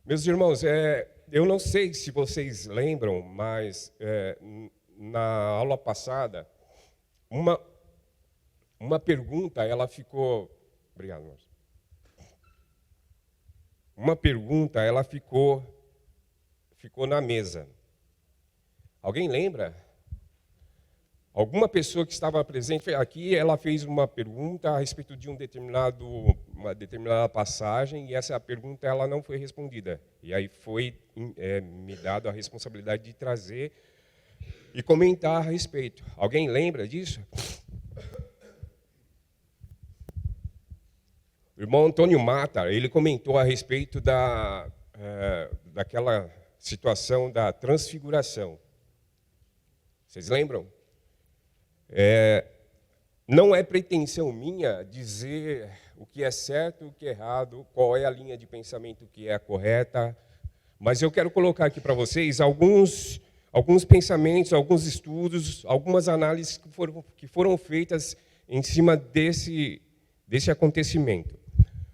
Meus irmãos, eu não sei se vocês lembram, mas na aula passada, uma, uma pergunta, ela ficou... Obrigado, Márcio. Uma pergunta, ela ficou na mesa. Alguém lembra? Alguma pessoa que estava presente aqui, ela fez uma pergunta a respeito de uma determinada passagem, e essa pergunta ela não foi respondida. E aí foi me dado a responsabilidade de trazer e comentar a respeito. Alguém lembra disso? O irmão Antônio Mata, ele comentou a respeito daquela situação da transfiguração. Vocês lembram? Não é pretensão minha dizer o que é certo, o que é errado, qual é a linha de pensamento que é a correta, mas eu quero colocar aqui para vocês alguns pensamentos, alguns estudos, algumas análises que foram feitas em cima desse acontecimento.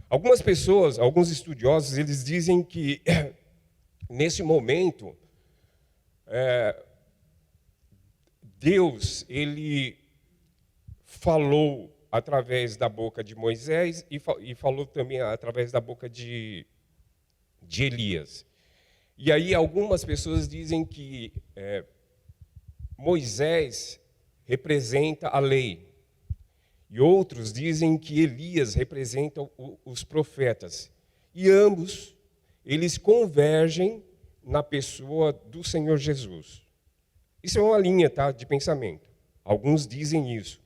Algumas pessoas, alguns estudiosos, eles dizem que nesse momento Deus, ele falou através da boca de Moisés e falou também através da boca de Elias. E aí algumas pessoas dizem que Moisés representa a lei. E outros dizem que Elias representa os profetas. E ambos, eles convergem na pessoa do Senhor Jesus. Isso é uma linha, tá, de pensamento. Alguns dizem isso.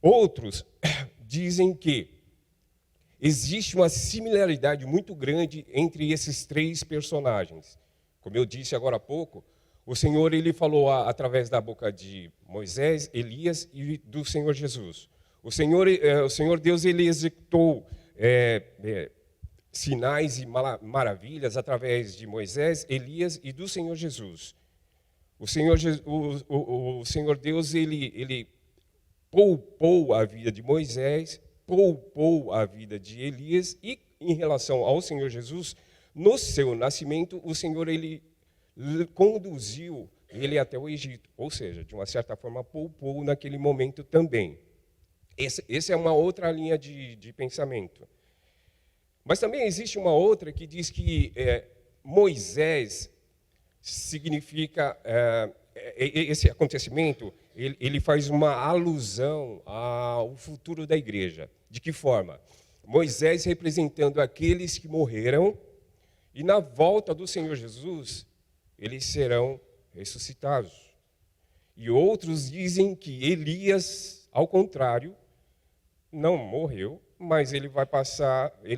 Outros dizem que existe uma similaridade muito grande entre esses três personagens. Como eu disse agora há pouco, o Senhor ele falou através da boca de Moisés, Elias e do Senhor Jesus. O Senhor Deus ele executou sinais e maravilhas através de Moisés, Elias e do Senhor Jesus. O Senhor Deus ele poupou a vida de Moisés, poupou a vida de Elias e em relação ao Senhor Jesus, no seu nascimento, o Senhor ele conduziu ele até o Egito, ou seja, de uma certa forma poupou naquele momento também. Essa é uma outra linha de pensamento. Mas também existe uma outra que diz que Moisés significa, esse acontecimento, ele faz uma alusão ao futuro da igreja. De que forma? Moisés representando aqueles que morreram e na volta do Senhor Jesus, eles serão ressuscitados. E outros dizem que Elias, ao contrário, não morreu, mas ele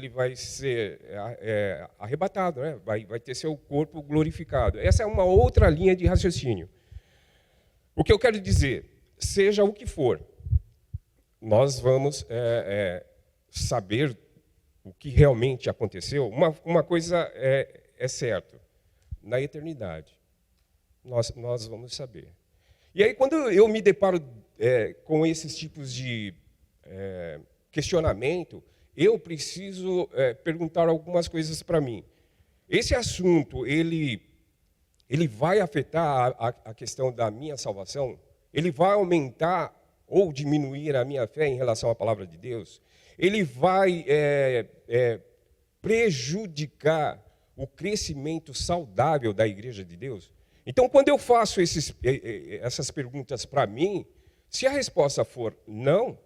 vai ser arrebatado, né? vai ter seu corpo glorificado. Essa é uma outra linha de raciocínio. O que eu quero dizer, seja o que for, nós vamos saber o que realmente aconteceu. Uma coisa é certa, na eternidade, nós vamos saber. E aí, quando eu me deparo com esses tipos de questionamento, eu preciso perguntar algumas coisas para mim. Esse assunto, ele vai afetar a questão da minha salvação? Ele vai aumentar ou diminuir a minha fé em relação à palavra de Deus? Ele vai prejudicar o crescimento saudável da igreja de Deus? Então, quando eu faço essas perguntas para mim, se a resposta for não,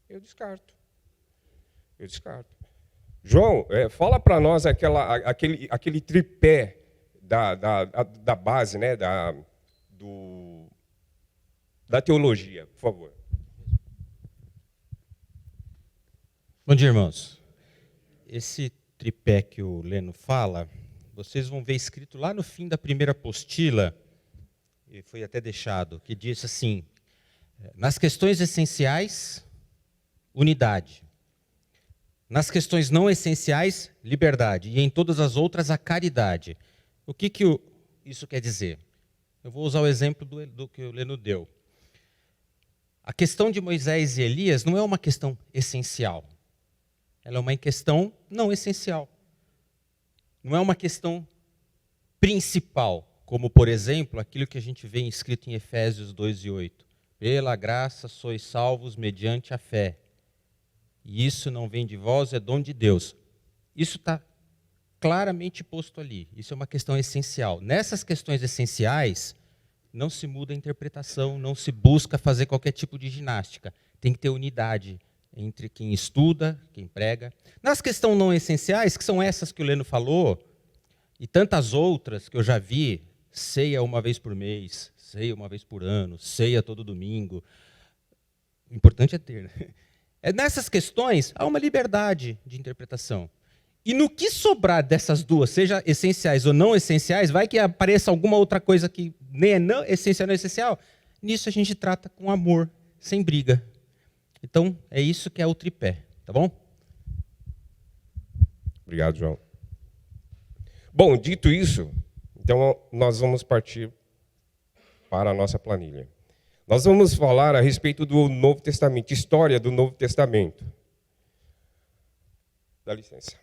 eu descarto. João, fala para nós aquele tripé da base, né, da teologia, por favor. Bom dia, irmãos. Esse tripé que o Leno fala, vocês vão ver escrito lá no fim da primeira apostila, e foi até deixado, que diz assim: nas questões essenciais, unidade. Nas questões não essenciais, liberdade. E em todas as outras, a caridade. O que isso quer dizer? Eu vou usar o exemplo do que o Leno deu. A questão de Moisés e Elias não é uma questão essencial. Ela é uma questão não essencial. Não é uma questão principal, como, por exemplo, aquilo que a gente vê escrito em Efésios 2:8. Pela graça sois salvos mediante a fé. E isso não vem de vós, é dom de Deus. Isso está claramente posto ali. Isso é uma questão essencial. Nessas questões essenciais, não se muda a interpretação, não se busca fazer qualquer tipo de ginástica. Tem que ter unidade entre quem estuda, quem prega. Nas questões não essenciais, que são essas que o Leno falou, e tantas outras que eu já vi, ceia uma vez por mês, ceia uma vez por ano, ceia todo domingo. O importante é ter. Né? Nessas questões, há uma liberdade de interpretação. E no que sobrar dessas duas, seja essenciais ou não essenciais, vai que apareça alguma outra coisa que nem é não essencial, não é essencial, nisso a gente trata com amor, sem briga. Então, é isso que é o tripé, tá bom? Obrigado, João. Bom, dito isso, então nós vamos partir para a nossa planilha. Nós vamos falar a respeito do Novo Testamento, história do Novo Testamento. Dá licença.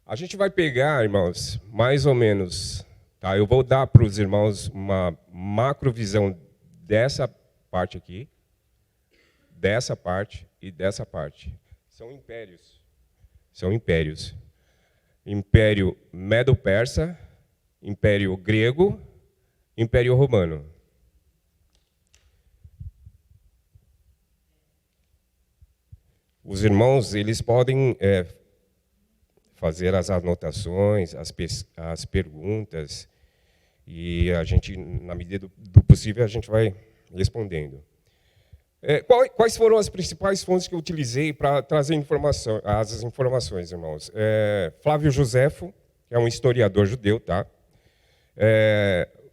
A gente vai pegar, irmãos, mais ou menos, tá? Eu vou dar para os irmãos uma macrovisão dessa parte aqui, dessa parte e dessa parte. São impérios. São impérios. Império Medo-Persa, Império Grego, Império Romano. Os irmãos, eles podem fazer as anotações, as perguntas, e a gente, na medida do possível, a gente vai respondendo. Quais foram as principais fontes que eu utilizei para trazer as informações, irmãos? Flávio Joséfo, que é um historiador judeu, tá?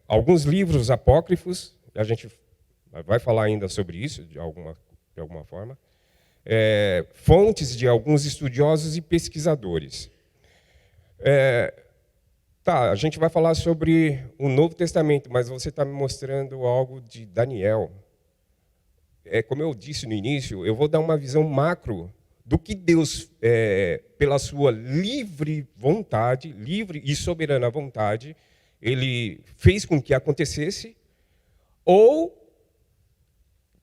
Alguns livros apócrifos, a gente vai falar ainda sobre isso, de alguma forma. Fontes de alguns estudiosos e pesquisadores. A gente vai falar sobre o Novo Testamento, mas você está me mostrando algo de Daniel. Como eu disse no início, eu vou dar uma visão macro do que Deus, pela sua livre vontade, livre e soberana vontade, Ele fez com que acontecesse ou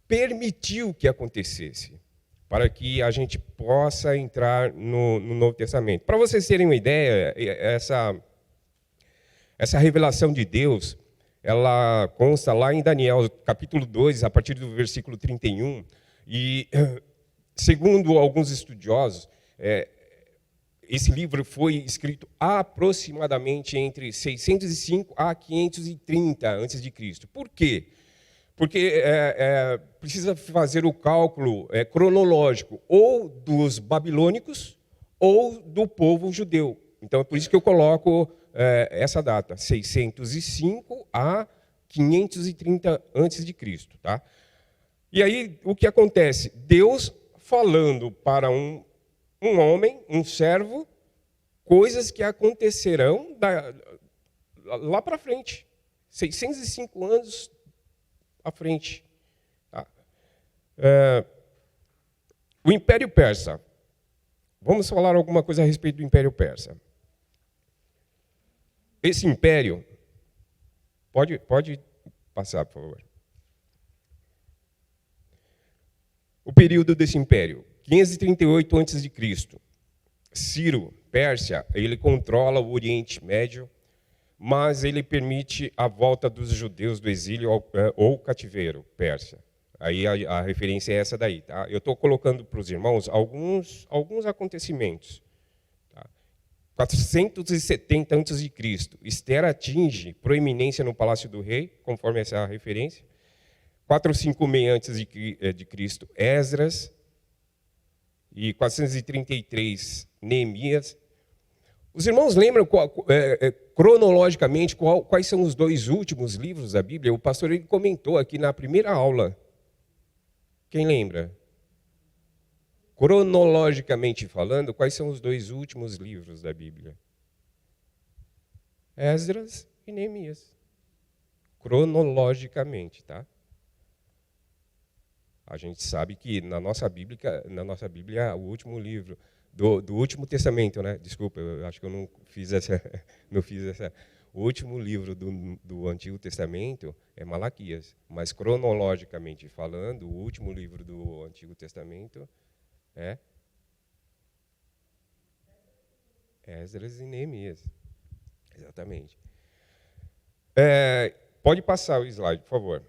permitiu que acontecesse, para que a gente possa entrar no Novo Testamento. Para vocês terem uma ideia, essa revelação de Deus, ela consta lá em Daniel, capítulo 2, a partir do versículo 31, e, segundo alguns estudiosos, esse livro foi escrito aproximadamente entre 605 a 530 a.C. Por quê? Porque precisa fazer o cálculo cronológico ou dos babilônicos ou do povo judeu. Então, é por isso que eu coloco essa data, 605 a 530 a.C. Tá? E aí, o que acontece? Deus falando para um homem, um servo, coisas que acontecerão lá para frente, 605 anos à frente. Tá? O Império Persa. Vamos falar alguma coisa a respeito do Império Persa. Esse império, pode passar, por favor. O período desse império, 538 a.C. Ciro, Pérsia, ele controla o Oriente Médio, mas ele permite a volta dos judeus do exílio ou cativeiro, Pérsia. Aí a referência é essa daí. Tá? Eu estou colocando para os irmãos alguns acontecimentos. Tá? 470 a.C., Esther atinge proeminência no Palácio do Rei, conforme essa referência. 456 a.C., Esdras. E 433, Neemias. Os irmãos lembram cronologicamente quais são os dois últimos livros da Bíblia? O pastor ele comentou aqui na primeira aula. Quem lembra? Cronologicamente falando, quais são os dois últimos livros da Bíblia? Esdras e Neemias. Cronologicamente, tá? A gente sabe que na nossa Bíblia, o último livro do Último Testamento, né? Desculpa, eu acho que eu não fiz essa, não fiz essa. O último livro do Antigo Testamento é Malaquias, mas cronologicamente falando, o último livro do Antigo Testamento é Esdras e Neemias. Exatamente. Pode passar o slide, por favor.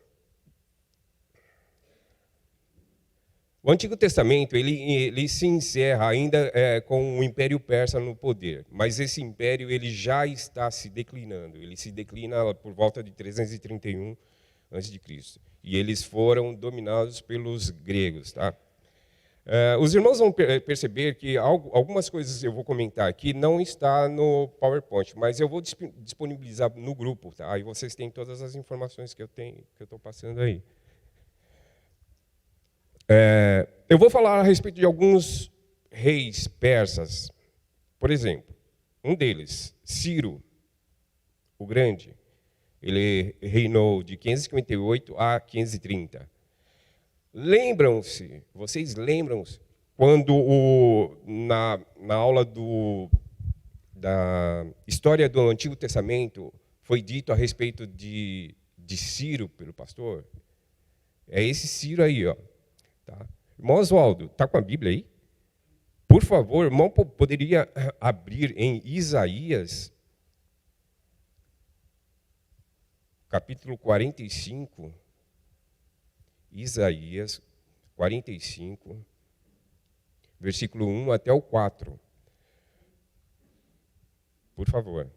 O Antigo Testamento ele se encerra ainda com o Império Persa no poder, mas esse império ele já está se declinando. Ele se declina por volta de 331 a.C. E eles foram dominados pelos gregos. Tá? Os irmãos vão perceber que algumas coisas eu vou comentar aqui não está no PowerPoint, mas eu vou disponibilizar no grupo. Tá? Aí vocês têm todas as informações que eu estou passando aí. Eu vou falar a respeito de alguns reis persas. Por exemplo, um deles, Ciro, o Grande, ele reinou de 558 a 530. Vocês lembram-se, quando na aula da história do Antigo Testamento foi dito a respeito de Ciro pelo pastor? É esse Ciro aí, ó. Tá. Irmão Oswaldo, está com a Bíblia aí? Por favor, irmão, poderia abrir em Isaías, capítulo 45. Isaías 45, versículo 1 até o 4. Por favor.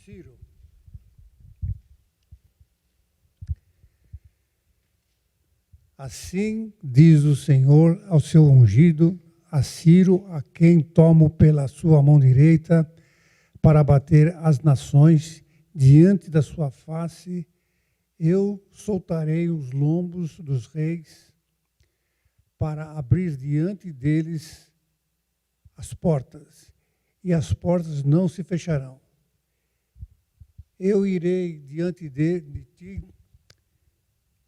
Ciro. Assim diz o Senhor ao seu ungido, a Ciro, a quem tomo pela sua mão direita, para bater as nações diante da sua face, eu soltarei os lombos dos reis, para abrir diante deles as portas, e as portas não se fecharão. Eu irei diante de ti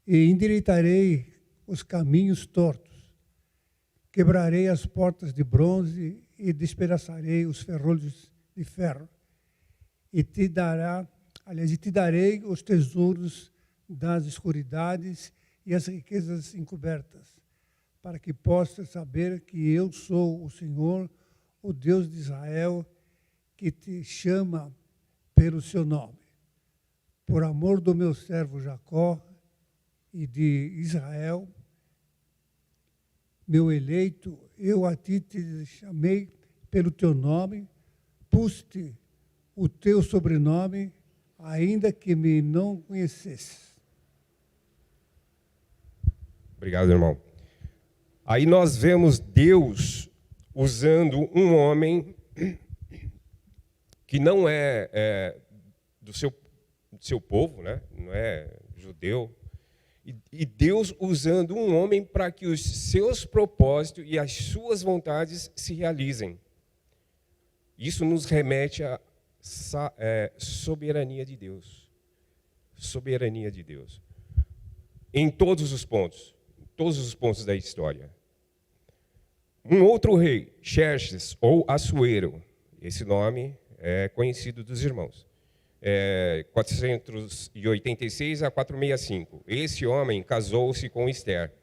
e endireitarei os caminhos tortos. Quebrarei as portas de bronze e despedaçarei os ferrolhos de ferro. E te darei os tesouros das escuridades e as riquezas encobertas, para que possas saber que eu sou o Senhor, o Deus de Israel, que te chama pelo seu nome. Por amor do meu servo Jacó e de Israel, meu eleito, eu a ti te chamei pelo teu nome, pus-te o teu sobrenome, ainda que me não conhecesses. Obrigado, irmão. Aí nós vemos Deus usando um homem que não é do seu povo, né? Não é judeu, e Deus usando um homem para que os seus propósitos e as suas vontades se realizem. Isso nos remete à soberania de Deus. Soberania de Deus. Em todos os pontos da história. Um outro rei, Xerxes ou Assuero, esse nome é conhecido dos irmãos. 486 a 465. Esse homem casou-se com Esther.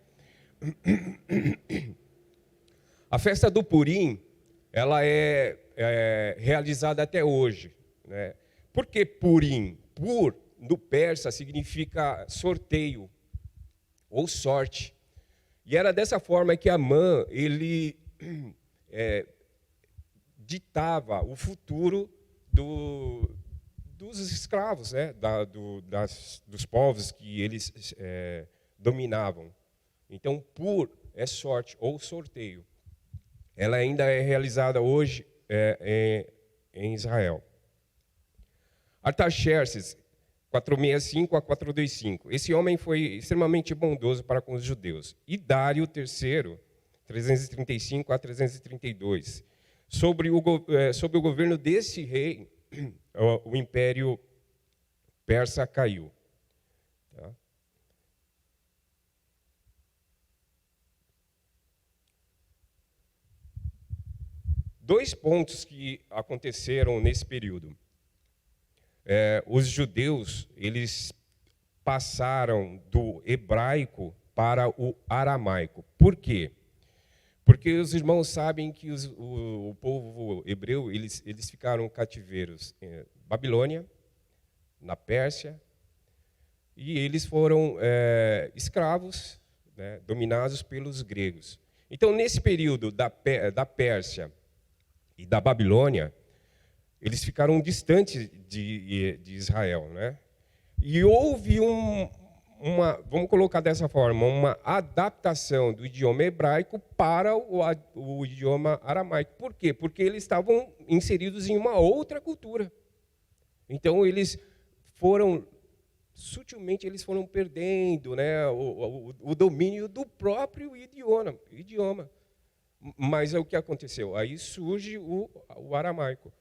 A festa do Purim, ela é realizada até hoje, né? Por que Purim? Pur, no persa, significa sorteio ou sorte. E era dessa forma que Amã, ele ditava o futuro dos escravos, né? Dos povos que eles dominavam. Então, Pur é sorte ou sorteio. Ela ainda é realizada hoje em Israel. Artaxerxes, 465 a 425. Esse homem foi extremamente bondoso para com os judeus. E Dário III, 335 a 332. Sobre o governo desse rei, o Império Persa caiu. Tá? Dois pontos que aconteceram nesse período. Os judeus, eles passaram do hebraico para o aramaico. Por quê? Porque os irmãos sabem que o povo hebreu, eles ficaram cativeiros em Babilônia, na Pérsia, e eles foram escravos, né, dominados pelos gregos. Então, nesse período da Pérsia e da Babilônia, eles ficaram distantes de Israel, né? E houve vamos colocar dessa forma, uma adaptação do idioma hebraico para o idioma aramaico. Por quê? Porque eles estavam inseridos em uma outra cultura. Então, sutilmente, eles foram perdendo, né, o domínio do próprio idioma. Mas é o que aconteceu. Aí surge o aramaico.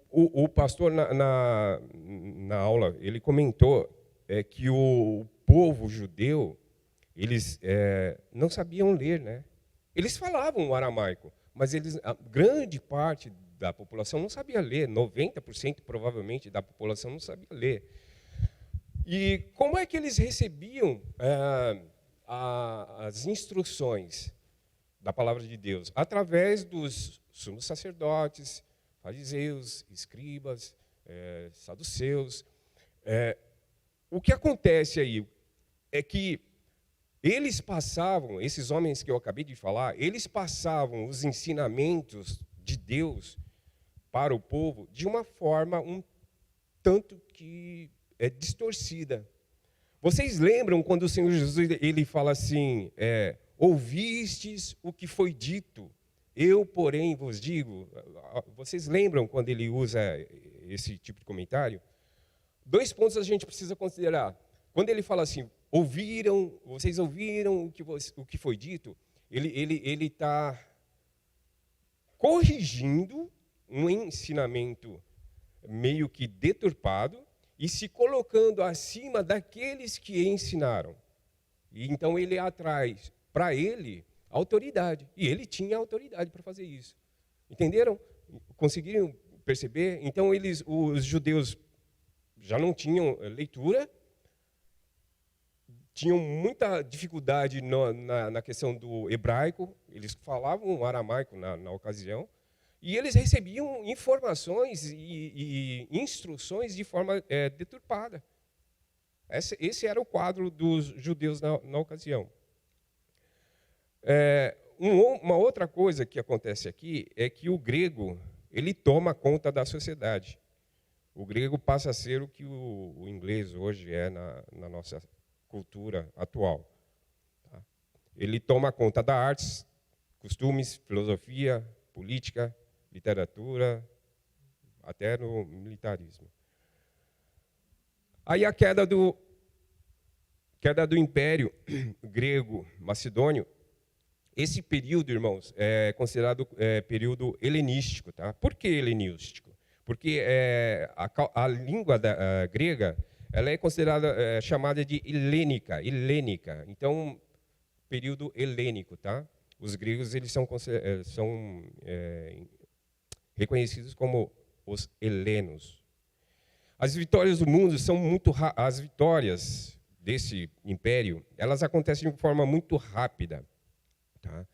O pastor, na aula, ele comentou que o povo judeu, eles não sabiam ler, né? Eles falavam o aramaico, mas a grande parte da população não sabia ler, 90% provavelmente da população não sabia ler. E como é que eles recebiam as instruções da palavra de Deus? Através dos sumos sacerdotes, fariseus, escribas, saduceus. O que acontece aí é que eles passavam, esses homens que eu acabei de falar, eles passavam os ensinamentos de Deus para o povo de uma forma um tanto que distorcida. Vocês lembram quando o Senhor Jesus ele fala assim, ouvistes o que foi dito, eu, porém, vos digo. Vocês lembram quando ele usa esse tipo de comentário? Dois pontos a gente precisa considerar. Quando ele fala assim, vocês ouviram o que foi dito, ele está corrigindo um ensinamento meio que deturpado e se colocando acima daqueles que ensinaram. E então ele atrai para ele autoridade. E ele tinha autoridade para fazer isso. Entenderam? Conseguiram perceber? Então os judeus já não tinham leitura, tinham muita dificuldade na questão do hebraico, eles falavam aramaico na ocasião, e eles recebiam informações e instruções de forma deturpada. Esse era o quadro dos judeus na ocasião. Uma outra coisa que acontece aqui é que o grego ele toma conta da sociedade. O grego passa a ser o que o inglês hoje é na nossa cultura atual. Tá? Ele toma conta da artes, costumes, filosofia, política, literatura, até no militarismo. Aí a queda do Império grego macedônio. Esse período, irmãos, é considerado período helenístico. Tá? Por que helenístico? Porque a língua grega ela é considerada, chamada de helênica. Então, período helênico. Tá? Os gregos eles são reconhecidos como os helenos. As vitórias do mundo são as vitórias desse império, elas acontecem de forma muito rápida. Tá?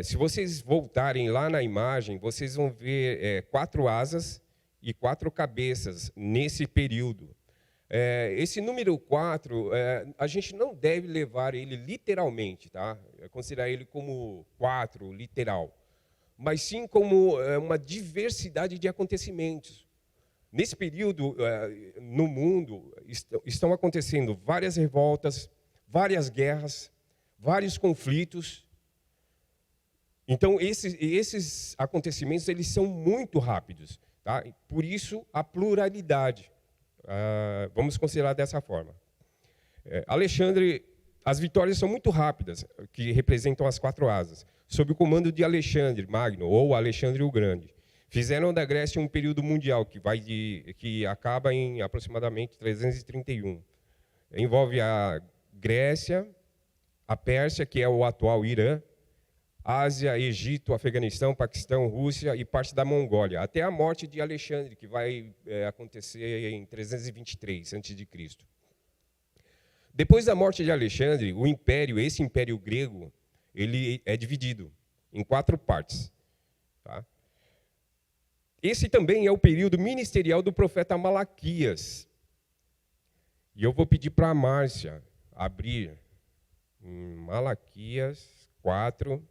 Se vocês voltarem lá na imagem, vocês vão ver 4 asas e 4 cabeças nesse período. Esse número 4, a gente não deve levar ele literalmente, tá? Considerar ele como 4, literal, mas sim como uma diversidade de acontecimentos. Nesse período, no mundo, estão acontecendo várias revoltas, várias guerras, vários conflitos. Então, esses acontecimentos eles são muito rápidos. Tá? Por isso, a pluralidade. Vamos considerar dessa forma. Alexandre, as vitórias são muito rápidas, que representam as 4 asas, sob o comando de Alexandre Magno, ou Alexandre o Grande. Fizeram da Grécia um período mundial que acaba em aproximadamente 331. Envolve a Grécia, a Pérsia, que é o atual Irã, Ásia, Egito, Afeganistão, Paquistão, Rússia e parte da Mongólia, até a morte de Alexandre, que vai acontecer em 323 a.C. Depois da morte de Alexandre, esse império grego, ele é dividido em 4 partes. Tá? Esse também é o período ministerial do profeta Malaquias. E eu vou pedir para a Márcia abrir em Malaquias 4,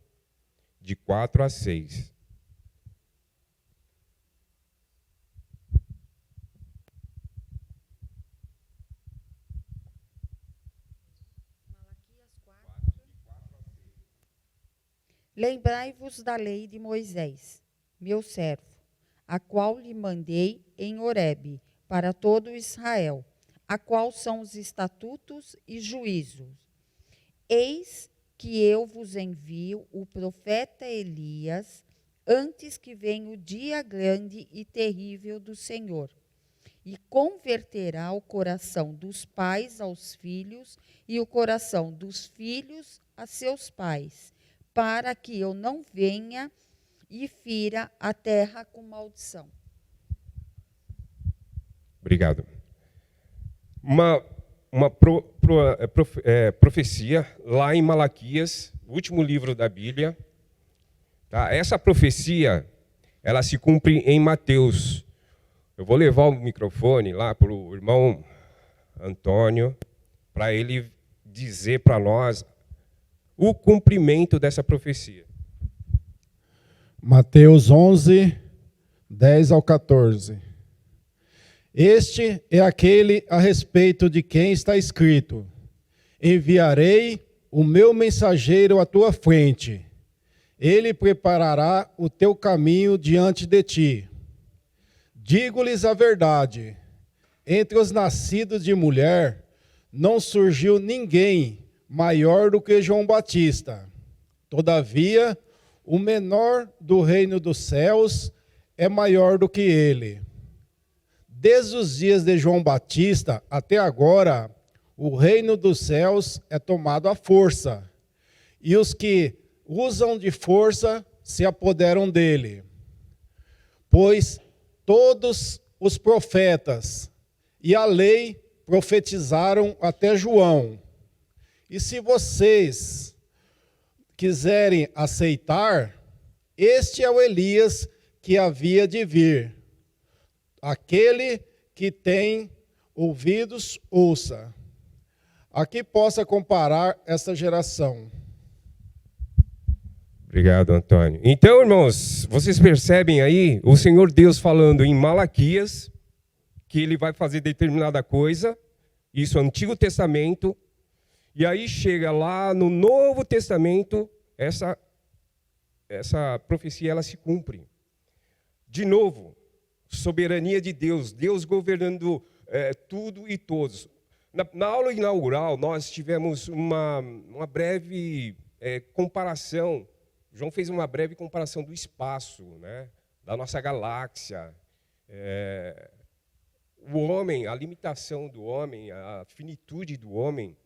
de 4 a 6. Lembrai-vos da lei de Moisés, meu servo, a qual lhe mandei em Horebe, para todo Israel, a qual são os estatutos e juízos. Eis que eu vos envio o profeta Elias, antes que venha o dia grande e terrível do Senhor, e converterá o coração dos pais aos filhos e o coração dos filhos a seus pais, para que eu não venha e fira a terra com maldição. Obrigado. Uma profecia lá em Malaquias, o último livro da Bíblia. Tá? Essa profecia, ela se cumpre em Mateus. Eu vou levar o microfone lá para o irmão Antônio, para ele dizer para nós o cumprimento dessa profecia. Mateus 11, 10 ao 14. Este é aquele a respeito de quem está escrito: enviarei o meu mensageiro à tua frente. Ele preparará o teu caminho diante de ti. Digo-lhes a verdade: entre os nascidos de mulher não surgiu ninguém maior do que João Batista. Todavia, o menor do reino dos céus é maior do que ele. Desde os dias de João Batista até agora, o reino dos céus é tomado à força, e os que usam de força se apoderam dele. Pois todos os profetas e a lei profetizaram até João. E se vocês quiserem aceitar, este é o Elias que havia de vir. Aquele que tem ouvidos, ouça. A que possa comparar essa geração? Obrigado, Antônio. Então, irmãos, vocês percebem aí o Senhor Deus falando em Malaquias que ele vai fazer determinada coisa, isso é o Antigo Testamento, e aí chega lá no Novo Testamento, essa profecia ela se cumpre. De novo, soberania de Deus, Deus governando tudo e todos. Na aula inaugural, nós tivemos uma breve comparação. João fez uma breve comparação do espaço, né, da nossa galáxia. O homem, a limitação do homem, a finitude do homem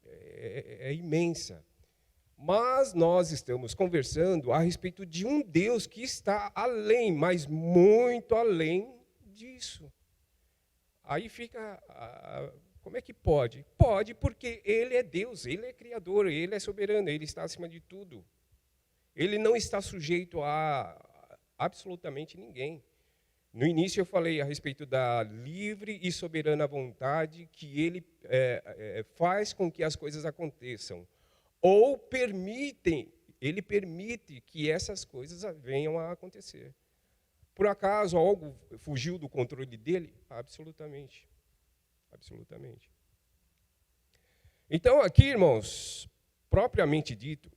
é imensa. Mas nós estamos conversando a respeito de um Deus que está além, mas muito além disso. Aí fica, como é que pode? Pode porque Ele é Deus, Ele é Criador, Ele é soberano, Ele está acima de tudo. Ele não está sujeito a absolutamente ninguém. No início eu falei a respeito da livre e soberana vontade que Ele faz com que as coisas aconteçam. Ou Ele permite que essas coisas venham a acontecer. Por acaso algo fugiu do controle dele? Absolutamente. Absolutamente. Então aqui, irmãos, propriamente dito,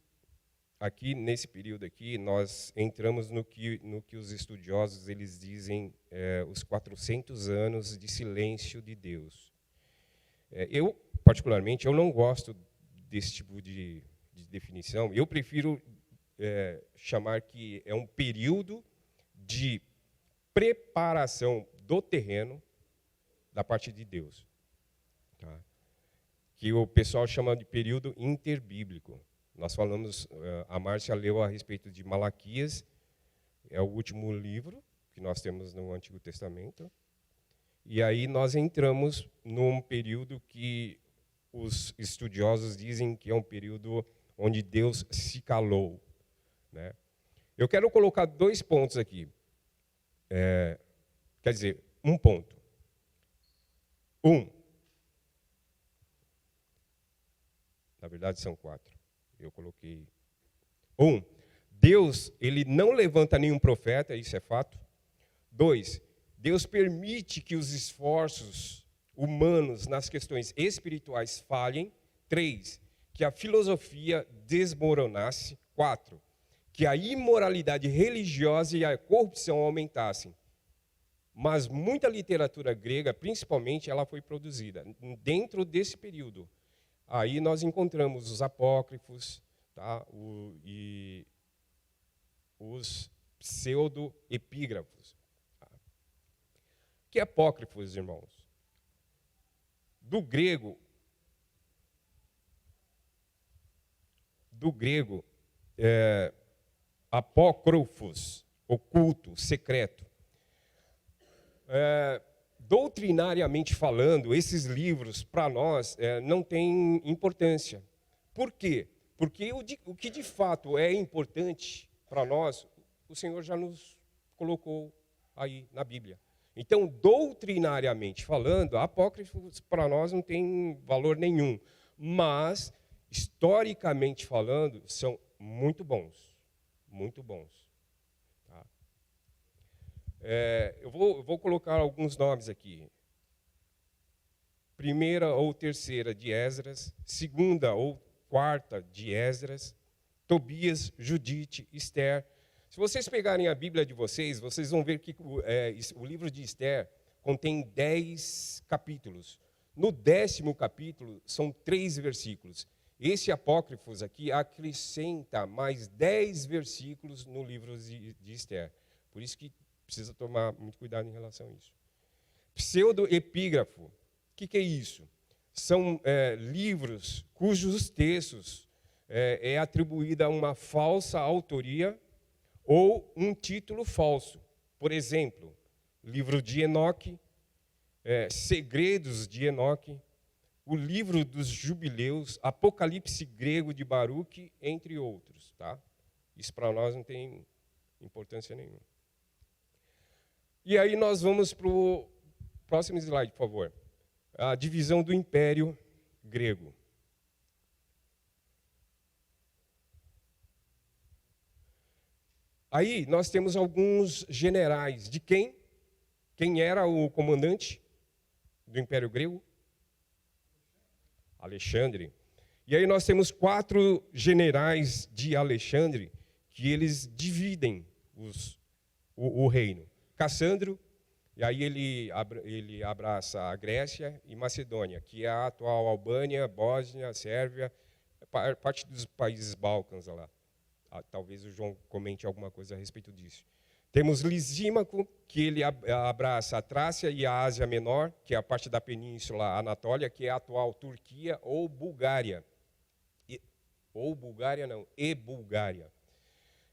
aqui nesse período aqui, nós entramos no que os estudiosos eles dizem os 400 anos de silêncio de Deus. Eu, particularmente, eu não gosto desse tipo de definição. Eu prefiro chamar que é um período de preparação do terreno da parte de Deus. Tá? Que o pessoal chama de período interbíblico. Nós falamos, a Márcia leu a respeito de Malaquias, é o último livro que nós temos no Antigo Testamento. E aí nós entramos num período que os estudiosos dizem que é um período onde Deus se calou. Né? Eu quero colocar 2 pontos aqui. Quer dizer, 1 ponto. Na verdade, são 4. Eu coloquei 1. Deus, ele não levanta nenhum profeta, isso é fato. 2. Deus permite que os esforços humanos nas questões espirituais falhem. 3. Que a filosofia desmoronasse. 4. Que a imoralidade religiosa e a corrupção aumentassem. Mas muita literatura grega, principalmente, ela foi produzida dentro desse período. Aí nós encontramos os apócrifos, tá? E os pseudo-epígrafos. Tá? Que apócrifos, irmãos? Do grego, apócrifos, oculto, secreto. Doutrinariamente falando, esses livros, para nós, não têm importância. Por quê? Porque o que de fato é importante para nós, o Senhor já nos colocou aí na Bíblia. Então, doutrinariamente falando, apócrifos para nós não tem valor nenhum. Mas, historicamente falando, são muito bons. Muito bons. Tá? Eu vou colocar alguns nomes aqui. 1ª ou 3ª de Esdras, 2ª ou 4ª de Esdras, Tobias, Judite, Esther. Se vocês pegarem a Bíblia de vocês, vocês vão ver que o livro de Esther contém 10 capítulos. No 10º capítulo, são 3 versículos. Esse apócrifos aqui acrescenta mais 10 versículos no livro de Esther. Por isso que precisa tomar muito cuidado em relação a isso. Pseudo-epígrafo. O que é isso? São livros cujos textos é atribuída a uma falsa autoria ou um título falso. Por exemplo, livro de Enoque, Segredos de Enoque, o livro dos Jubileus, Apocalipse grego de Baruque, entre outros. Tá? Isso para nós não tem importância nenhuma. E aí nós vamos para o próximo slide, por favor. A divisão do Império Grego. Aí nós temos alguns generais. De quem? Quem era o comandante do Império Grego? Alexandre. E aí nós temos 4 generais de Alexandre que eles dividem o reino. Cassandro, e aí ele abraça a Grécia e Macedônia, que é a atual Albânia, Bósnia, Sérvia, parte dos países Balcãs lá. Talvez o João comente alguma coisa a respeito disso. Temos Lisímaco, que ele abraça a Trácia e a Ásia Menor, que é a parte da Península Anatólia, que é a atual Turquia ou Bulgária. E Bulgária.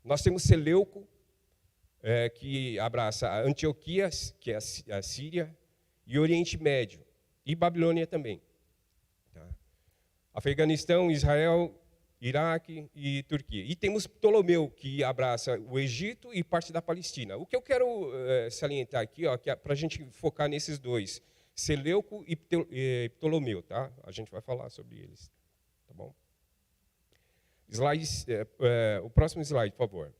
Nós temos Seleuco, que abraça a Antioquia, que é a Síria, e Oriente Médio, e Babilônia também. Tá? Afeganistão, Israel, Iraque e Turquia. E temos Ptolomeu, que abraça o Egito e parte da Palestina. O que eu quero salientar aqui, que é para a gente focar nesses 2, Seleuco e Ptolomeu, tá? A gente vai falar sobre eles, tá bom? Slides, o próximo slide, por favor.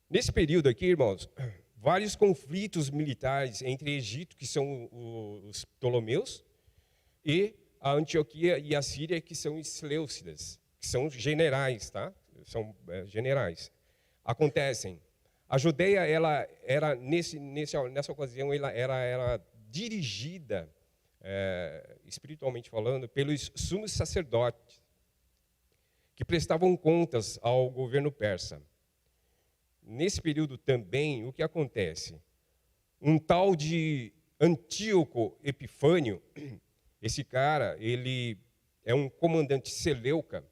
Nesse período aqui, irmãos, vários conflitos militares entre Egito, que são os Ptolomeus, e a Antioquia e a Síria, que são os Seleucidas, que são generais, tá? São generais. Acontecem. A Judeia, ela era nessa ocasião, ela era dirigida, espiritualmente falando, pelos sumos sacerdotes, que prestavam contas ao governo persa. nesse período também, o que acontece? Um tal de Antíoco Epifânio, esse cara, ele é um comandante Seleuca.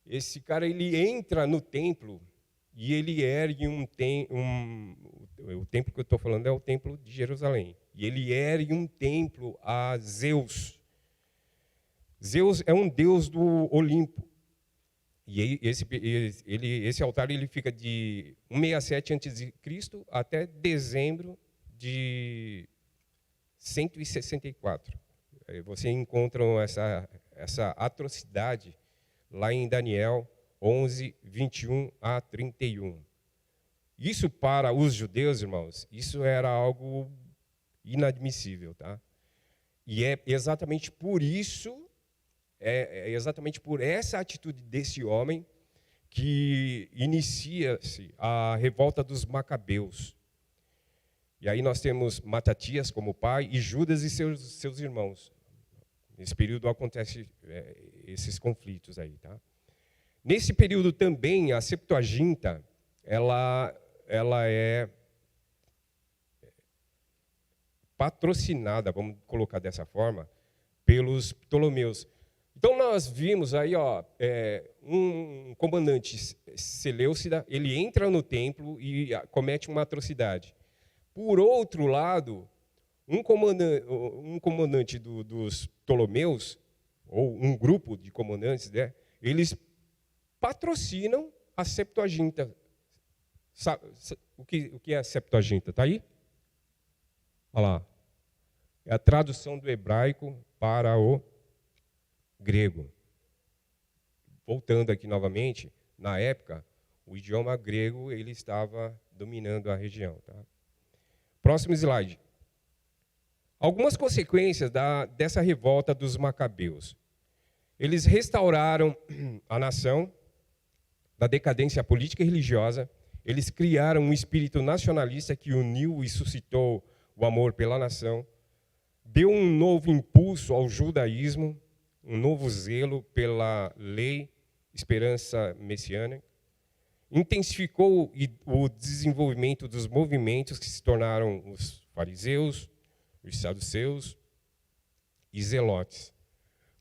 Esse cara, ele entra no templo e ele ergue o templo que eu estou falando é o templo de Jerusalém. E ele ergue um templo a Zeus. Zeus é um deus do Olimpo. E esse altar ele fica de 167 a.C. até dezembro de 164. Você encontra essa atrocidade lá em Daniel 11, 21 a 31. Isso para os judeus, irmãos, isso era algo inadmissível, tá? E é exatamente por isso, é exatamente por essa atitude desse homem que inicia-se a revolta dos Macabeus. E aí nós temos Matatias como pai e Judas e seus irmãos. Nesse período acontecem esses conflitos aí, tá? Nesse período também, a Septuaginta, ela é patrocinada, vamos colocar dessa forma, pelos Ptolomeus. Então nós vimos aí, um comandante Seleucida, ele entra no templo e comete uma atrocidade. Por outro lado, um comandante dos Ptolomeus, ou um grupo de comandantes, né, eles patrocinam a Septuaginta. O que é a Septuaginta? Está aí? Olha lá. É a tradução do hebraico para o grego. Voltando aqui novamente, na época, o idioma grego ele estava dominando a região. Tá? Próximo slide. Algumas consequências dessa revolta dos Macabeus. Eles restauraram a nação da decadência política e religiosa. Eles criaram um espírito nacionalista que uniu e suscitou o amor pela nação. Deu um novo impulso ao judaísmo, um novo zelo pela lei, esperança messiânica. Intensificou o desenvolvimento dos movimentos que se tornaram os fariseus, os saduceus e zelotes.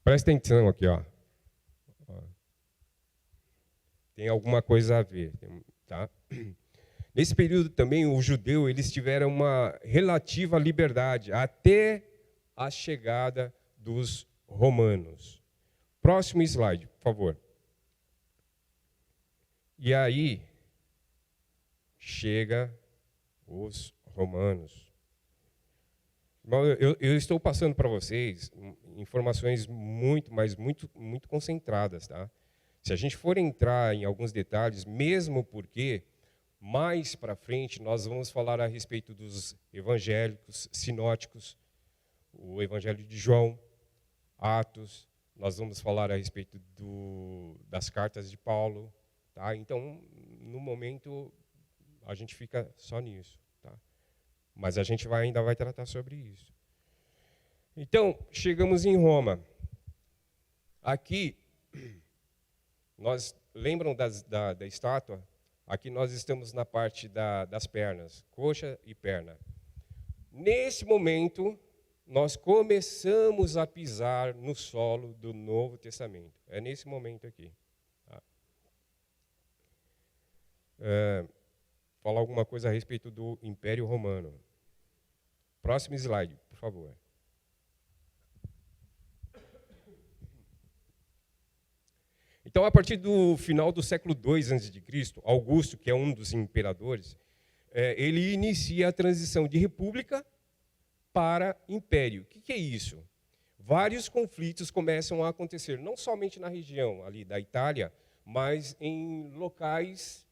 Presta atenção aqui, ó. Tem alguma coisa a ver, tá? Nesse período também, os judeus eles tiveram uma relativa liberdade até a chegada dos romanos. Próximo slide, por favor. E aí chega os romanos. Eu estou passando para vocês informações muito concentradas, tá? Se a gente for entrar em alguns detalhes, mesmo porque mais para frente nós vamos falar a respeito dos evangélicos sinóticos, o Evangelho de João, Atos, nós vamos falar a respeito das cartas de Paulo, tá? Então, no momento a gente fica só nisso, tá? Mas a gente ainda vai tratar sobre isso. Então, chegamos em Roma. Aqui, lembram da estátua? Aqui nós estamos na parte das pernas, coxa e perna. Nesse momento, nós começamos a pisar no solo do Novo Testamento. É nesse momento aqui. Tá? Falar alguma coisa a respeito do Império Romano. Próximo slide, por favor. Então, a partir do final do século II a.C., Augusto, que é um dos imperadores, ele inicia a transição de república para império. O que é isso? Vários conflitos começam a acontecer, não somente na região ali da Itália, mas em locais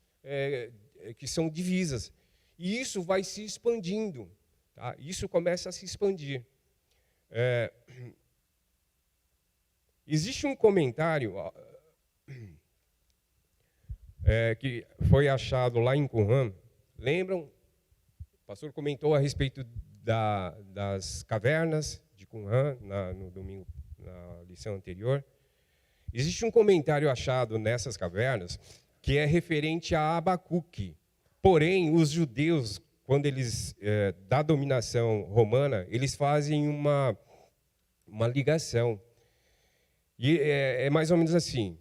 que são divisas. E isso vai se expandindo. Tá? Isso começa a se expandir. Existe um comentário que foi achado lá em Qumran. Lembram? O pastor comentou a respeito das cavernas de Qumran no domingo, na lição anterior. Existe um comentário achado nessas cavernas que é referente a Abacuque. Porém, os judeus, quando eles, da dominação romana, eles fazem uma ligação. E é mais ou menos assim,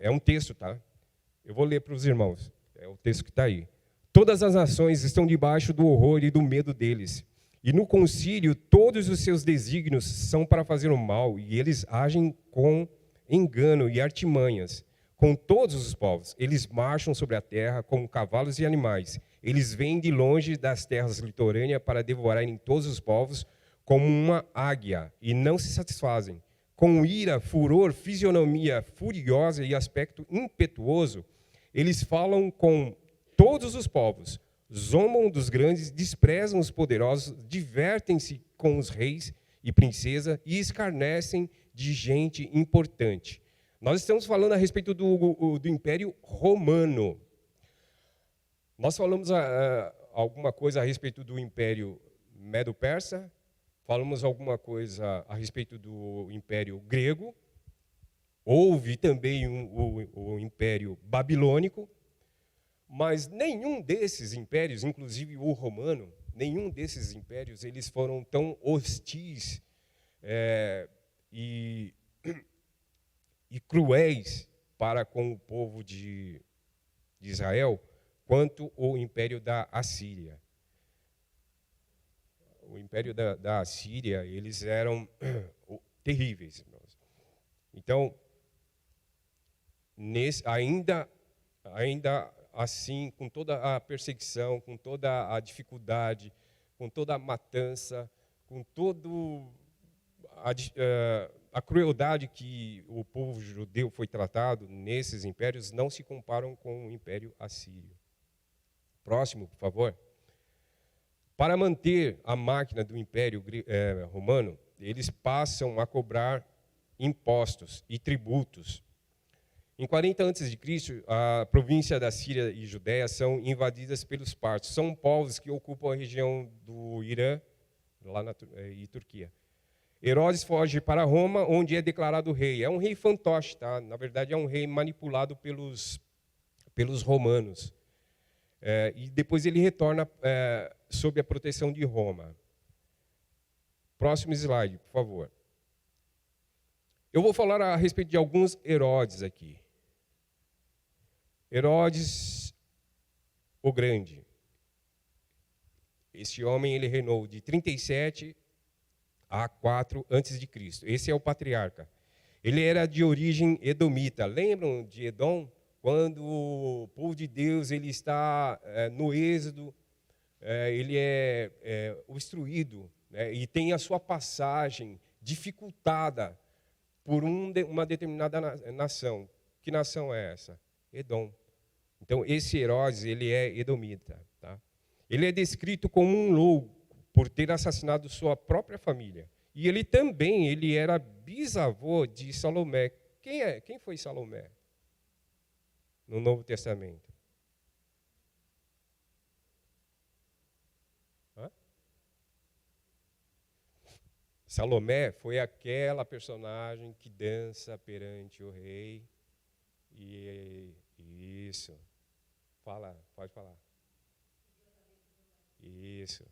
é um texto, tá? Eu vou ler para os irmãos, é o texto que está aí. Todas as nações estão debaixo do horror e do medo deles. E no concílio, todos os seus desígnios são para fazer o mal, e eles agem com engano e artimanhas. Com todos os povos, eles marcham sobre a terra como cavalos e animais. Eles vêm de longe das terras litorâneas para devorarem todos os povos como uma águia, e não se satisfazem. Com ira, furor, fisionomia furiosa e aspecto impetuoso, eles falam com todos os povos, zombam dos grandes, desprezam os poderosos, divertem-se com os reis e princesas e escarnecem de gente importante. Nós estamos falando a respeito do Império Romano. Nós falamos alguma coisa a respeito do Império Medo-Persa, falamos alguma coisa a respeito do Império Grego, houve também o Império Babilônico, mas nenhum desses impérios, inclusive o romano, nenhum desses impérios, eles foram tão hostis e cruéis para com o povo de Israel, quanto o Império da Assíria. O Império da Assíria, eles eram terríveis. Então, ainda assim, com toda a perseguição, com toda a dificuldade, com toda a matança, com toda a crueldade que o povo judeu foi tratado nesses impérios, não se comparam com o Império Assírio. Próximo, por favor. Para manter a máquina do Império Romano, eles passam a cobrar impostos e tributos. Em 40 a.C., a província da Síria e Judéia são invadidas pelos partos. São povos que ocupam a região do Irã e Turquia. Herodes foge para Roma, onde é declarado rei. É um rei fantoche, tá? Na verdade, é um rei manipulado pelos romanos. E depois ele retorna sob a proteção de Roma. Próximo slide, por favor. Eu vou falar a respeito de alguns Herodes aqui. Herodes o Grande. Esse homem ele reinou de 37 a 4 a.C. Esse é o patriarca. Ele era de origem edomita. Lembram de Edom? Quando o povo de Deus ele está no êxodo, ele é obstruído, né, e tem a sua passagem dificultada por uma determinada nação. Que nação é essa? Edom. Então, esse Herodes, ele é edomita. Tá? Ele é descrito como um louco por ter assassinado sua própria família. E ele também era bisavô de Salomé. Quem foi Salomé no Novo Testamento? Salomé foi aquela personagem que dança perante o rei. Isso. Pode falar. Isso.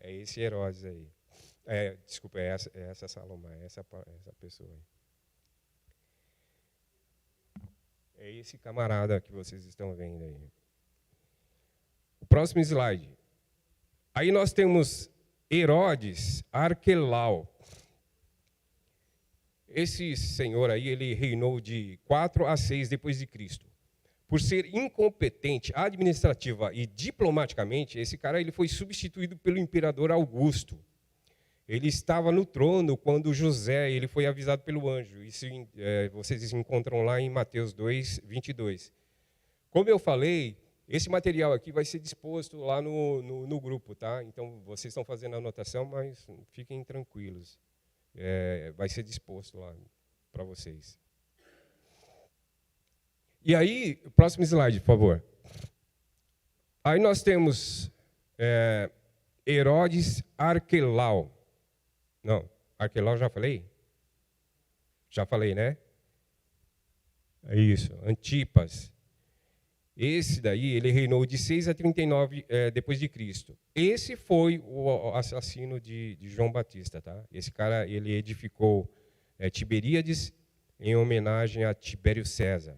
É esse Herodes aí. Desculpa, é essa Salomé, essa pessoa aí. É esse camarada que vocês estão vendo aí. O próximo slide. Aí nós temos Herodes Arquelau. Esse senhor aí, ele reinou de 4 a 6 depois de Cristo. Por ser incompetente administrativa e diplomaticamente, esse cara ele foi substituído pelo imperador Augusto. Ele estava no trono quando José ele foi avisado pelo anjo. Isso vocês encontram lá em Mateus 2, 22. Como eu falei, esse material aqui vai ser disposto lá no grupo, tá? Então, vocês estão fazendo a anotação, mas fiquem tranquilos. Vai ser disposto lá para vocês. E aí, próximo slide, por favor. Aí nós temos Herodes Arquelau. Não, Arquelau já falei? Já falei, né? É isso, Antipas. Esse daí, ele reinou de 6 a 39 depois de Cristo. Esse foi o assassino de João Batista, tá? Esse cara, ele edificou Tiberíades em homenagem a Tibério César.